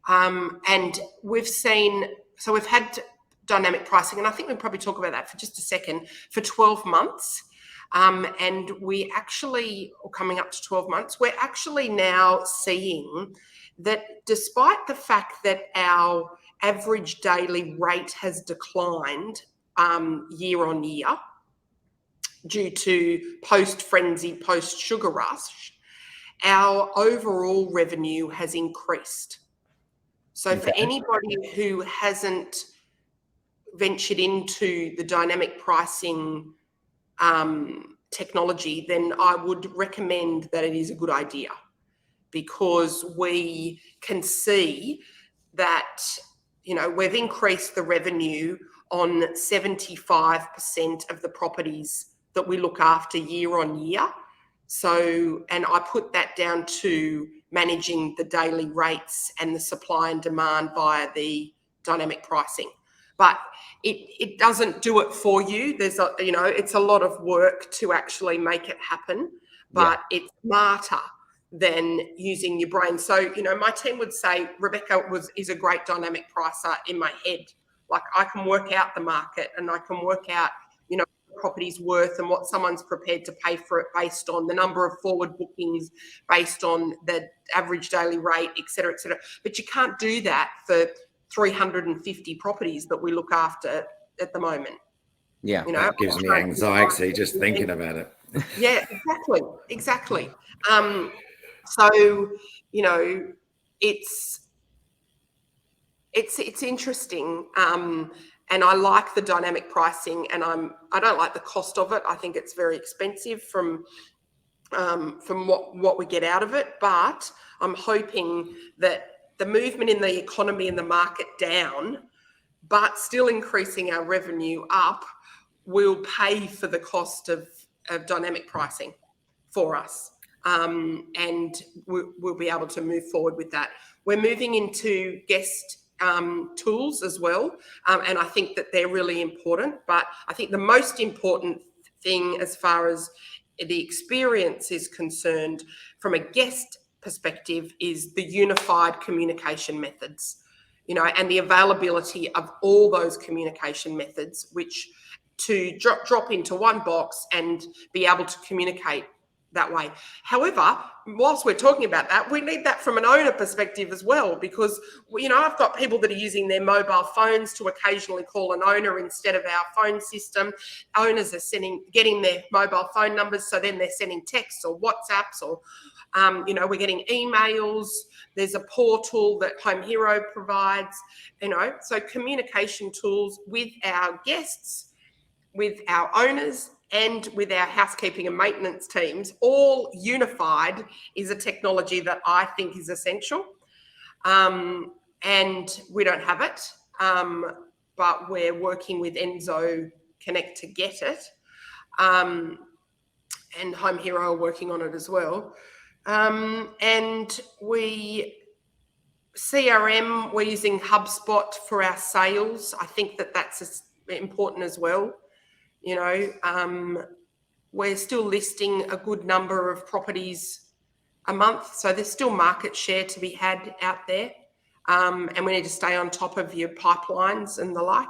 And we've had dynamic pricing, and I think we'll probably talk about that for just a second, for 12 months. And we actually, or coming up to 12 months, we're actually now seeing that despite the fact that our average daily rate has declined year on year due to post-frenzy, post-sugar rush, our overall revenue has increased. So for anybody who hasn't ventured into the dynamic pricing technology, then I would recommend that it is a good idea, because we can see that, we've increased the revenue on 75% of the properties that we look after year on year. So, and I put that down to managing the daily rates and the supply and demand via the dynamic pricing. But it doesn't do it for you. There's it's a lot of work to actually make it happen, but it's smarter than using your brain. So, my team would say Rebecca is a great dynamic pricer in my head. Like, I can work out the market and I can work out, property's worth and what someone's prepared to pay for it based on the number of forward bookings, based on the average daily rate, et cetera, et cetera. But you can't do that for 350 properties that we look after at the moment. Yeah. You know, That gives me anxiety just thinking about it. Yeah, exactly. So, you know, it's interesting. And I like the dynamic pricing, and I don't like the cost of it. I think it's very expensive from what we get out of it. But I'm hoping that the movement in the economy and the market down, but still increasing our revenue up, will pay for the cost of dynamic pricing for us. And we'll be able to move forward with that. We're moving into guest tools as well. And I think that they're really important. But I think the most important thing as far as the experience is concerned from a guest perspective is the unified communication methods, you know, and the availability of all those communication methods, which to drop into one box and be able to communicate that way. However, whilst we're talking about that, we need that from an owner perspective as well, because, you know, I've got people that are using their mobile phones to occasionally call an owner instead of our phone system. Owners are getting their mobile phone numbers, so then they're sending texts or WhatsApps or, you know, we're getting emails. There's a portal that Home Hero provides, you know, so communication tools with our guests, with our owners, and with our housekeeping and maintenance teams, all unified, is a technology that I think is essential. And we don't have it, but we're working with Enzo Connect to get it. And Home Hero are working on it as well. And CRM, we're using HubSpot for our sales. I think that that's important as well. You know, we're still listing a good number of properties a month, so there's still market share to be had out there, and we need to stay on top of your pipelines and the like.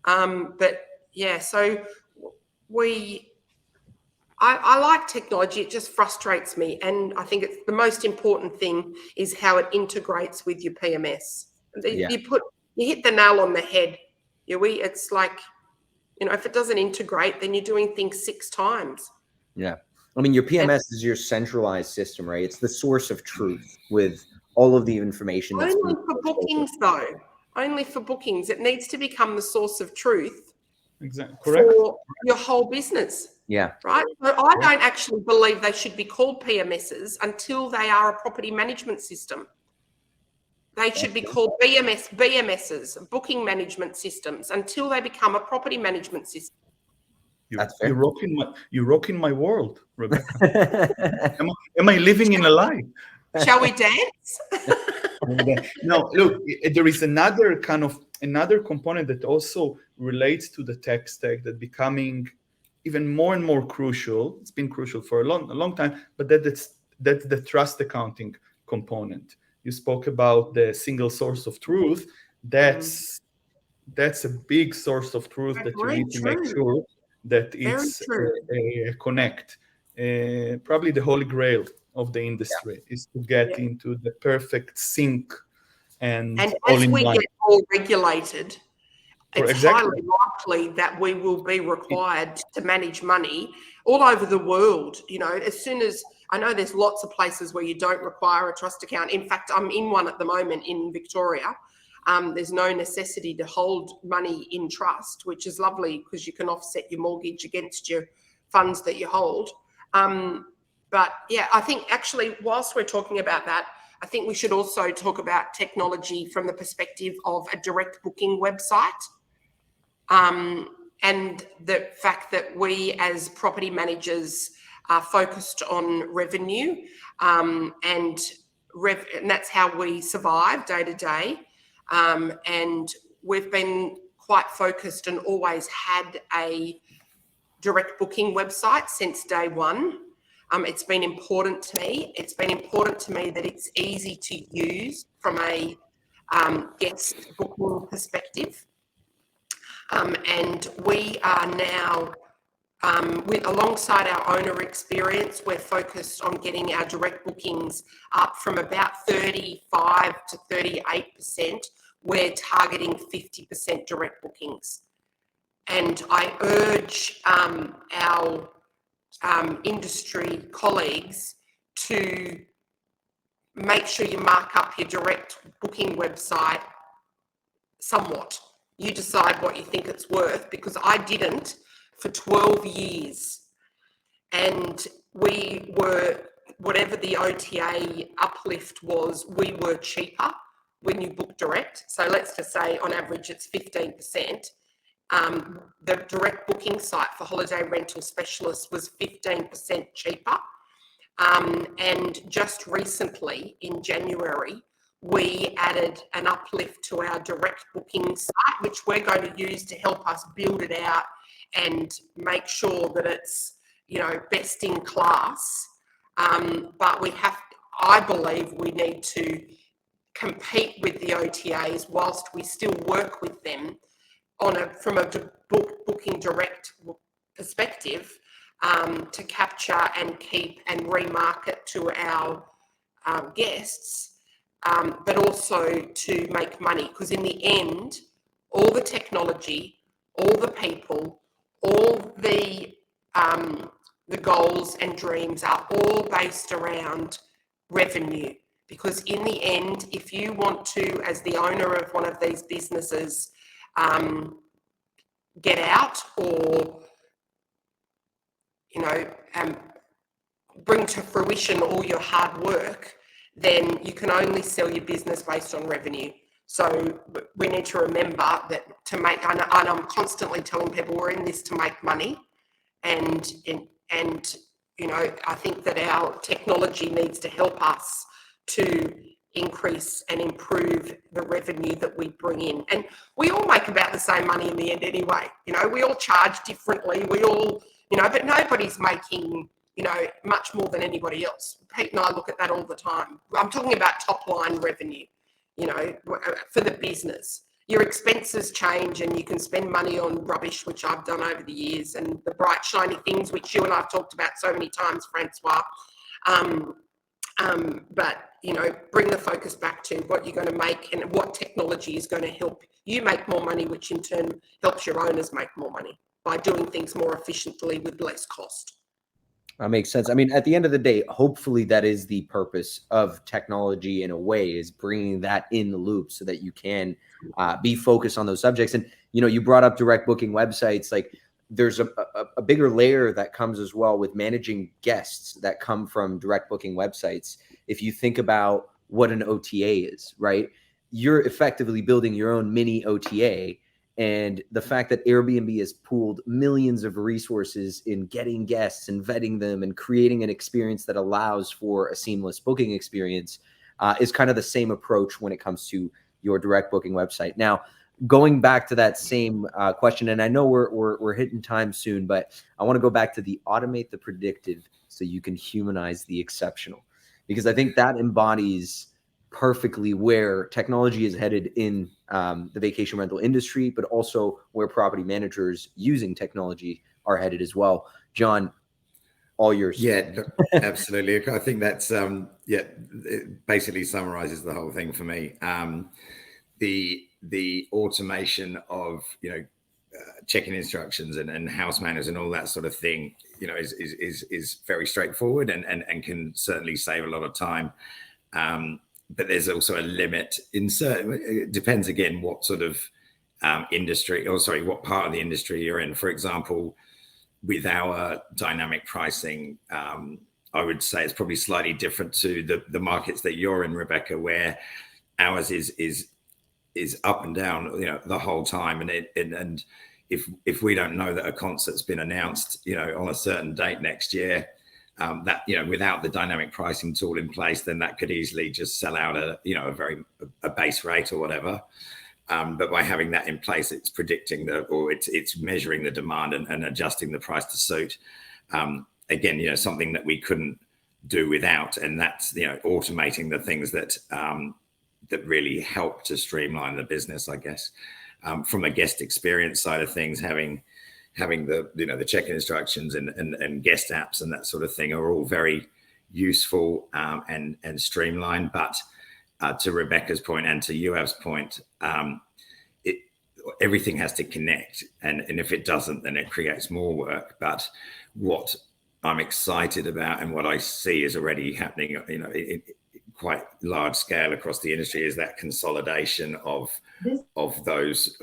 But yeah, so I like technology. It just frustrates me, and I think it's the most important thing is how it integrates with your PMS. Yeah. You hit the nail on the head. It's like, you know, if it doesn't integrate, then you're doing things 6 times. Yeah. I mean, your PMS is your centralized system, right? It's the source of truth with all of the information. That's Only for bookings, though. Only for bookings. It needs to become the source of truth. Exactly. Correct. For your whole business. Yeah. Right? So I don't actually believe they should be called PMSs until they are a property management system. They should be called BMSs, booking management systems, until they become a property management system. You're rocking my world, Rebecca. Am I living in a lie? Shall we dance? No, look, there is another component that also relates to the tech stack that becoming even more and more crucial. It's been crucial for a long time, but that's the trust accounting component. You spoke about the single source of truth. That's a big source of truth that you need to make sure that it's connect. Probably the holy grail of the industry is to get into the perfect sync and as all in we one. get more regulated, it's highly likely that we will be required to manage money all over the world. You know, as soon as I know there's lots of places where you don't require a trust account. In fact, I'm in one at the moment in Victoria. There's no necessity to hold money in trust, which is lovely because you can offset your mortgage against your funds that you hold. But yeah, I think actually, whilst we're talking about that, I think we should also talk about technology from the perspective of a direct booking website. And the fact that we as property managers are focused on revenue, and that's how we survive day to day. And we've been quite focused and always had a direct booking website since day one. It's been important to me. It's been important to me that it's easy to use from a guest booking perspective. And we are now Alongside our owner experience, we're focused on getting our direct bookings up from about 35 to 38%. We're targeting 50% direct bookings. And I urge our industry colleagues to make sure you mark up your direct booking website somewhat. You decide what you think it's worth, because I didn't for 12 years. And we were, whatever the OTA uplift was, we were cheaper when you book direct. So let's just say on average it's 15%. The direct booking site for holiday rental specialists was 15% cheaper. And just recently in January, we added an uplift to our direct booking site, which we're going to use to help us build it out and make sure that it's, best in class. But I believe we need to compete with the OTAs whilst we still work with them from a booking direct perspective, to capture and keep and remarket to our guests, but also to make money. Because in the end, all the technology, all the people, all the goals and dreams are all based around revenue. Because in the end, if you want to, as the owner of one of these businesses, get out or, bring to fruition all your hard work, then you can only sell your business based on revenue. So we need to remember that and I'm constantly telling people we're in this to make money. And I think that our technology needs to help us to increase and improve the revenue that we bring in. And we all make about the same money in the end anyway. We all charge differently. We all, but nobody's making, much more than anybody else. Pete and I look at that all the time. I'm talking about top line revenue, for the business. Your expenses change and you can spend money on rubbish, which I've done over the years, and the bright, shiny things, which you and I've talked about so many times, Francois. But, bring the focus back to what you're going to make and what technology is going to help you make more money, which in turn helps your owners make more money by doing things more efficiently with less cost. That makes sense. I mean, at the end of the day, hopefully that is the purpose of technology in a way, is bringing that in the loop so that you can be focused on those subjects. And, you brought up direct booking websites. Like, there's a bigger layer that comes as well with managing guests that come from direct booking websites. If you think about what an OTA is, right? You're effectively building your own mini OTA. And the fact that Airbnb has pooled millions of resources in getting guests and vetting them and creating an experience that allows for a seamless booking experience is kind of the same approach when it comes to your direct booking website. Now, going back to that same question, and I know we're hitting time soon, but I want to go back to the automate the predictive so you can humanize the exceptional, because I think that embodies perfectly where technology is headed in the vacation rental industry, but also where property managers using technology are headed as well. John, all yours. Yeah, absolutely. I think that's it basically summarizes the whole thing for me. The automation of check-in instructions and house manners and all that sort of thing, is very straightforward and can certainly save a lot of time. But there's also a limit in certain. It depends again what sort of what part of the industry you're in. For example, with our dynamic pricing, I would say it's probably slightly different to the markets that you're in, Rebecca, where ours is up and down, the whole time. And if we don't know that a concert's been announced, on a certain date next year, that without the dynamic pricing tool in place, then that could easily just sell out a base rate or whatever. But by having that in place, it's predicting it's measuring the demand and adjusting the price to suit. Again, something that we couldn't do without, and that's automating the things that really help to streamline the business, I guess. From a guest experience side of things, having having the check-in instructions and guest apps and that sort of thing are all very useful and streamlined. But to Rebecca's point and to Yoav's point, everything has to connect, and if it doesn't, then it creates more work. But what I'm excited about and what I see is already happening, in quite large scale across the industry, is that consolidation of those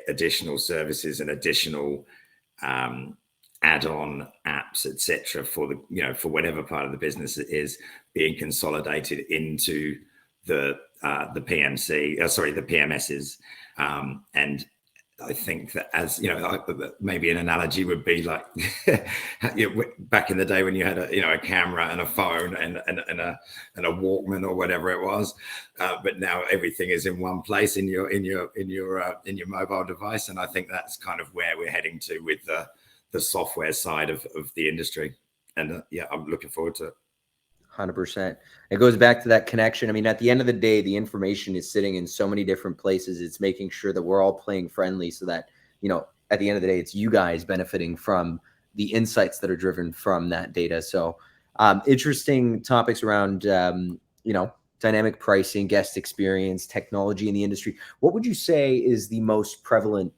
additional services and additional add-on apps, etc., for whatever part of the business it is, being consolidated into the PMSs. And I think that, as maybe an analogy would be like back in the day when you had a camera and a phone and a Walkman or whatever it was, but now everything is in one place in your mobile device. And I think that's kind of where we're heading to with the software side of the industry. And I'm looking forward to it. 100%. It goes back to that connection. I mean, at the end of the day, the information is sitting in so many different places. It's making sure that we're all playing friendly so that, at the end of the day, it's you guys benefiting from the insights that are driven from that data. So interesting topics around, dynamic pricing, guest experience, technology in the industry. What would you say is the most prevalent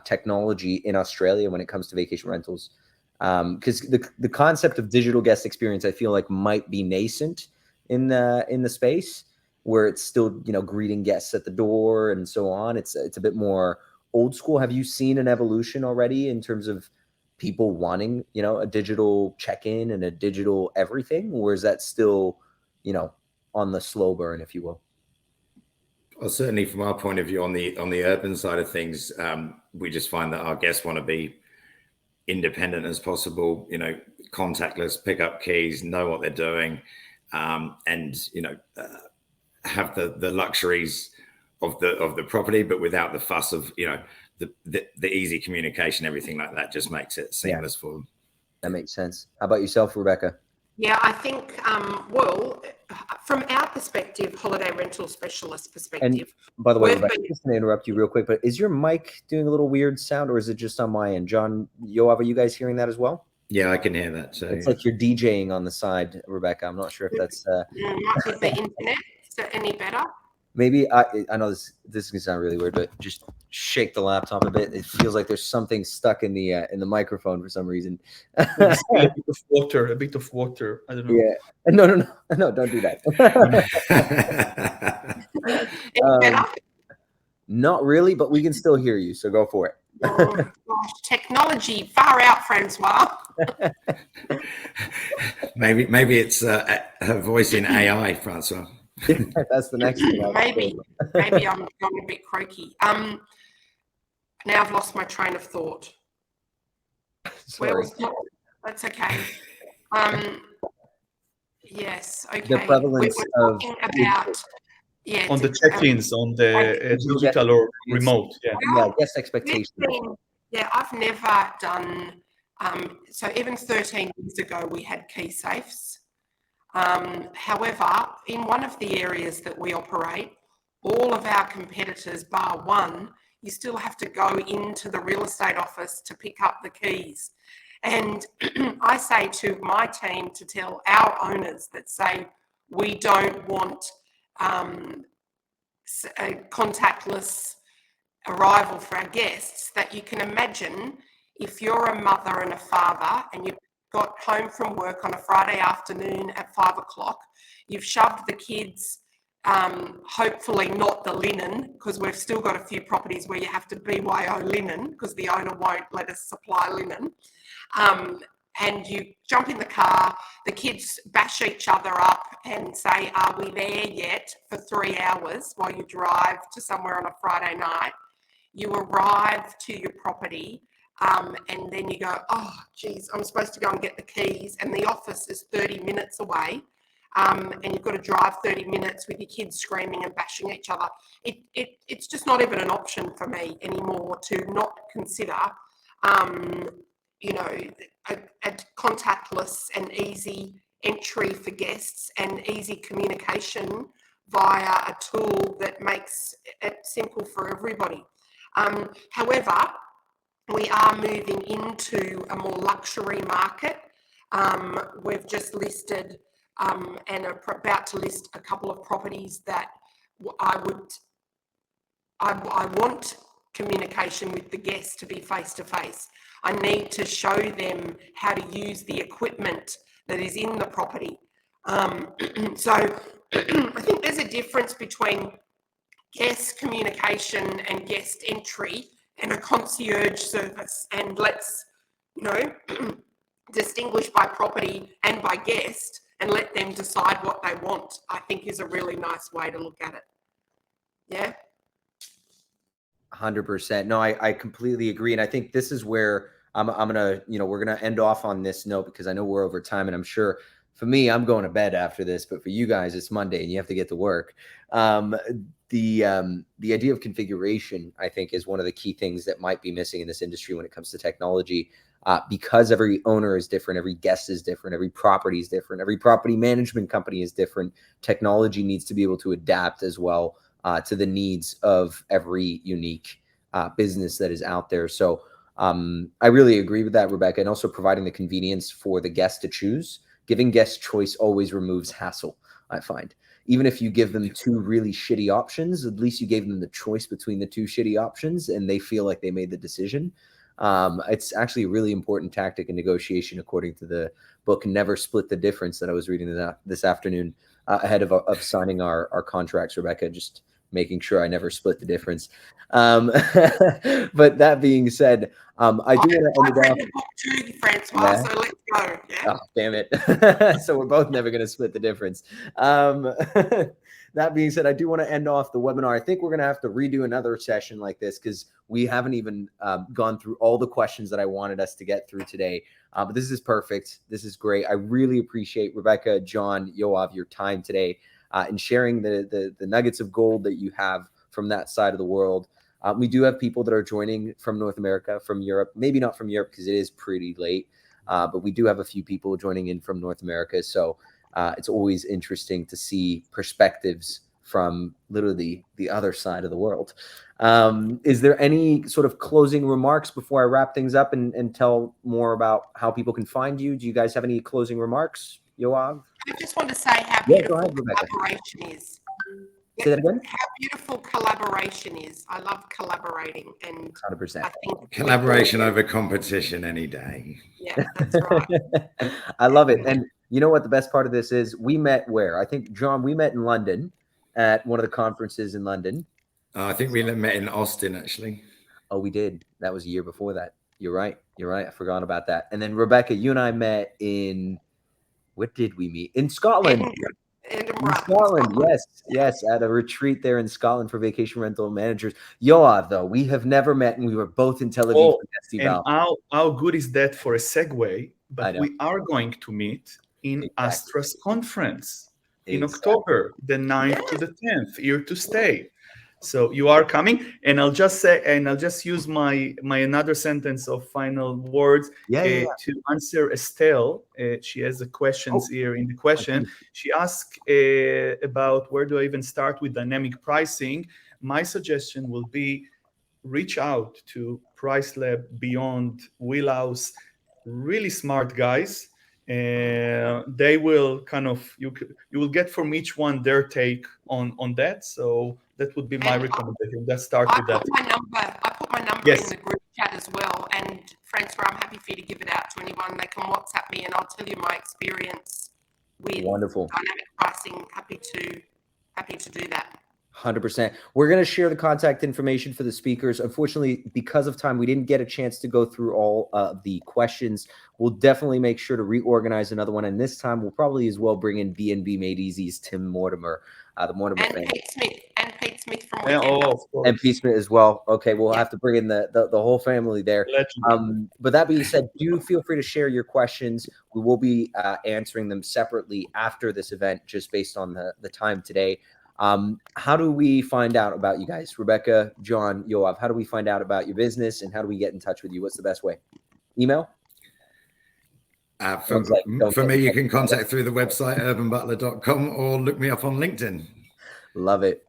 technology in Australia when it comes to vacation rentals? Because the concept of digital guest experience, I feel like, might be nascent in the space, where it's still greeting guests at the door and so on. It's a bit more old school. Have you seen an evolution already in terms of people wanting a digital check-in and a digital everything, or is that still on the slow burn, if you will? Well, certainly from our point of view on the urban side of things, we just find that our guests want to be independent as possible, contactless, pick up keys, know what they're doing, and have the luxuries of the property, but without the fuss of the easy communication. Everything like that just makes it seamless for them. That makes sense. How about yourself, Rebecca? Yeah, I think, from our perspective, holiday rental specialist perspective. And by the way, Rebecca, just going to interrupt you real quick, but is your mic doing a little weird sound, or is it just on my end? John, Yoav, are you guys hearing that as well? Yeah, I can hear that. So it's like you're DJing on the side, Rebecca. I'm not sure if that's... might be the internet. Is that any better? Maybe I know this is gonna sound really weird, but just shake the laptop a bit. It feels like there's something stuck in the microphone for some reason. A bit of water. I don't know. Yeah. No, don't do that. Not really, but we can still hear you, so go for it. Oh, gosh, technology, far out, Francois. maybe it's her voice in AI, Francois. That's the next thing. Maybe I'm going a bit croaky. Now I've lost my train of thought. Sorry. That's okay. Yes. Okay. The prevalence of about on the check-ins, on the digital or remote. Yeah, guest expectations. I've never done. So even 13 years ago, we had key safes. However, in one of the areas that we operate, all of our competitors, bar one, you still have to go into the real estate office to pick up the keys. And I say to my team to tell our owners that say we don't want a contactless arrival for our guests, that you can imagine if you're a mother and a father and you've got home from work on a Friday afternoon at 5 o'clock, you've shoved the kids, hopefully not the linen, because we've still got a few properties where you have to BYO linen because the owner won't let us supply linen. And you jump in the car, the kids bash each other up and say, are we there yet, for 3 hours while you drive to somewhere on a Friday night. You arrive to your property, and then you go, oh, geez, I'm supposed to go and get the keys, and the office is 30 minutes away, and you've got to drive 30 minutes with your kids screaming and bashing each other. It's just not even an option for me anymore to not consider, a contactless and easy entry for guests and easy communication via a tool that makes it simple for everybody. However, we are moving into a more luxury market. We've just listed and are about to list a couple of properties that I want communication with the guests to be face to face. I need to show them how to use the equipment that is in the property. So I think there's a difference between guest communication and guest entry and a concierge service. And let's, distinguish by property and by guest and let them decide what they want, I think is a really nice way to look at it. Yeah. 100%. No, I completely agree. And I think this is where I'm going to, we're going to end off on this note because I know we're over time, and I'm sure for me, I'm going to bed after this, but for you guys, it's Monday and you have to get to work. The idea of configuration, I think, is one of the key things that might be missing in this industry when it comes to technology, because every owner is different, every guest is different, every property is different, every property management company is different. Technology needs to be able to adapt as well to the needs of every unique business that is out there. So I really agree with that, Rebecca, and also providing the convenience for the guest to choose. Giving guests choice always removes hassle, I find. Even if you give them two really shitty options, at least you gave them the choice between the two shitty options and they feel like they made the decision. It's actually a really important tactic in negotiation, according to the book Never Split the Difference that I was reading this afternoon ahead of signing our contracts, Rebecca, just making sure I never split the difference. But that being said, I do want to end it off. The book too, Francois, so let's go. Yeah. Oh, damn it. So we're both never going to split the difference. That being said, I do want to end off the webinar. I think we're going to have to redo another session like this because we haven't even gone through all the questions that I wanted us to get through today. But this is perfect. This is great. I really appreciate Rebecca, John, Yoav, your time today and sharing the nuggets of gold that you have from that side of the world. We do have people that are joining from North America, from Europe, maybe not from Europe because it is pretty late, but we do have a few people joining in from North America. So it's always interesting to see perspectives from literally the other side of the world. Is there any sort of closing remarks before I wrap things up and tell more about how people can find you? Do you guys have any closing remarks, Yoav? I just want to say how beautiful ahead, Rebecca. collaboration is. Say that again? How beautiful collaboration is. I love collaborating, and 100%. I think Collaboration over competition any day. Yeah, that's right. I love it. And you know what the best part of this is? We met where? I think, John, we met in London at one of the conferences in London. I think we met in Austin, actually. Oh, we did. That was a year before that. You're right. I forgot about that. And then, Rebecca, you and I met in, what did we meet? In Scotland. Edinburgh. In Scotland, yes, at a retreat there in Scotland for vacation rental managers. Yoav, though, we have never met, and we were both in Tel Aviv for Festival. And how good is that for a segue? But we are going to meet in Astra's conference in October, the 9th to the 10th, here to stay. So you are coming, and I'll just say, and I'll just use my another sentence of final words to answer Estelle. She has a questions here in the question. She asked about where do I even start with dynamic pricing. My suggestion will be reach out to PriceLab, Beyond, Wheelhouse, really smart guys. They will kind of you will get from each one their take on that. So that would be my recommendation. Let's start with that. I put my number in the group chat as well. And Francois, I'm happy for you to give it out to anyone. They can WhatsApp me, and I'll tell you my experience with dynamic pricing. Happy to do that. 100%. We're going to share the contact information for the speakers. Unfortunately, because of time, we didn't get a chance to go through all of the questions. We'll definitely make sure to reorganize another one. And this time, we'll probably as well bring in BNB Made Easy's Tim Mortimer, the Mortimer family. Pete Smith from Weekend and Pete Smith as well. Okay, we'll have to bring in the whole family there. But that being said, do feel free to share your questions. We will be answering them separately after this event, just based on the time today. How do we find out about you guys? Rebecca, John, Yoav, how do we find out about your business, and how do we get in touch with you? What's the best way? Email? For me, you can contact through the website urbanbutler.com or look me up on LinkedIn. Love it.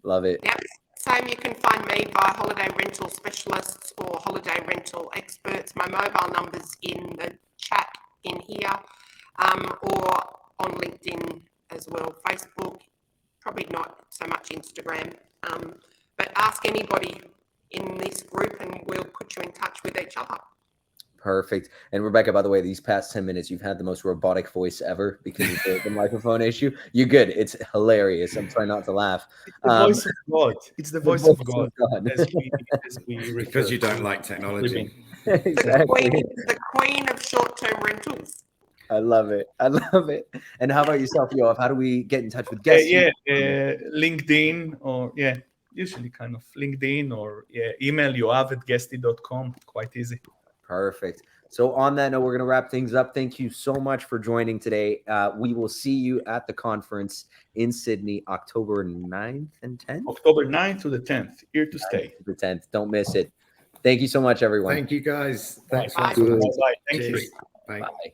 Yep. same. You can find me by holiday rental specialists or holiday rental experts. My mobile number's in the chat in here, or on LinkedIn as well. Facebook, probably not so much Instagram, but ask anybody in this group and we'll put you in touch with each other. Perfect. And Rebecca, by the way, these past 10 minutes, you've had the most robotic voice ever because of the microphone issue. You're good. It's hilarious. I'm trying not to laugh. It's the voice of God. It's the voice of God. As we Because you refer don't to like technology. living. Exactly. The queen of short-term rentals. I love it. I love it. And how about yourself, Yoav? How do we get in touch with guests? LinkedIn or usually kind of LinkedIn or email yoav@guesty.com. Quite easy. Perfect. So on that note, we're going to wrap things up. Thank you so much for joining today. We will see you at the conference in Sydney, October 9th and 10th. October 9th to the 10th, here to stay. The 10th. Don't miss it. Thank you so much, everyone. Thank you, guys. Thanks Bye. for Bye. Thank you. Cheers. Bye. Bye.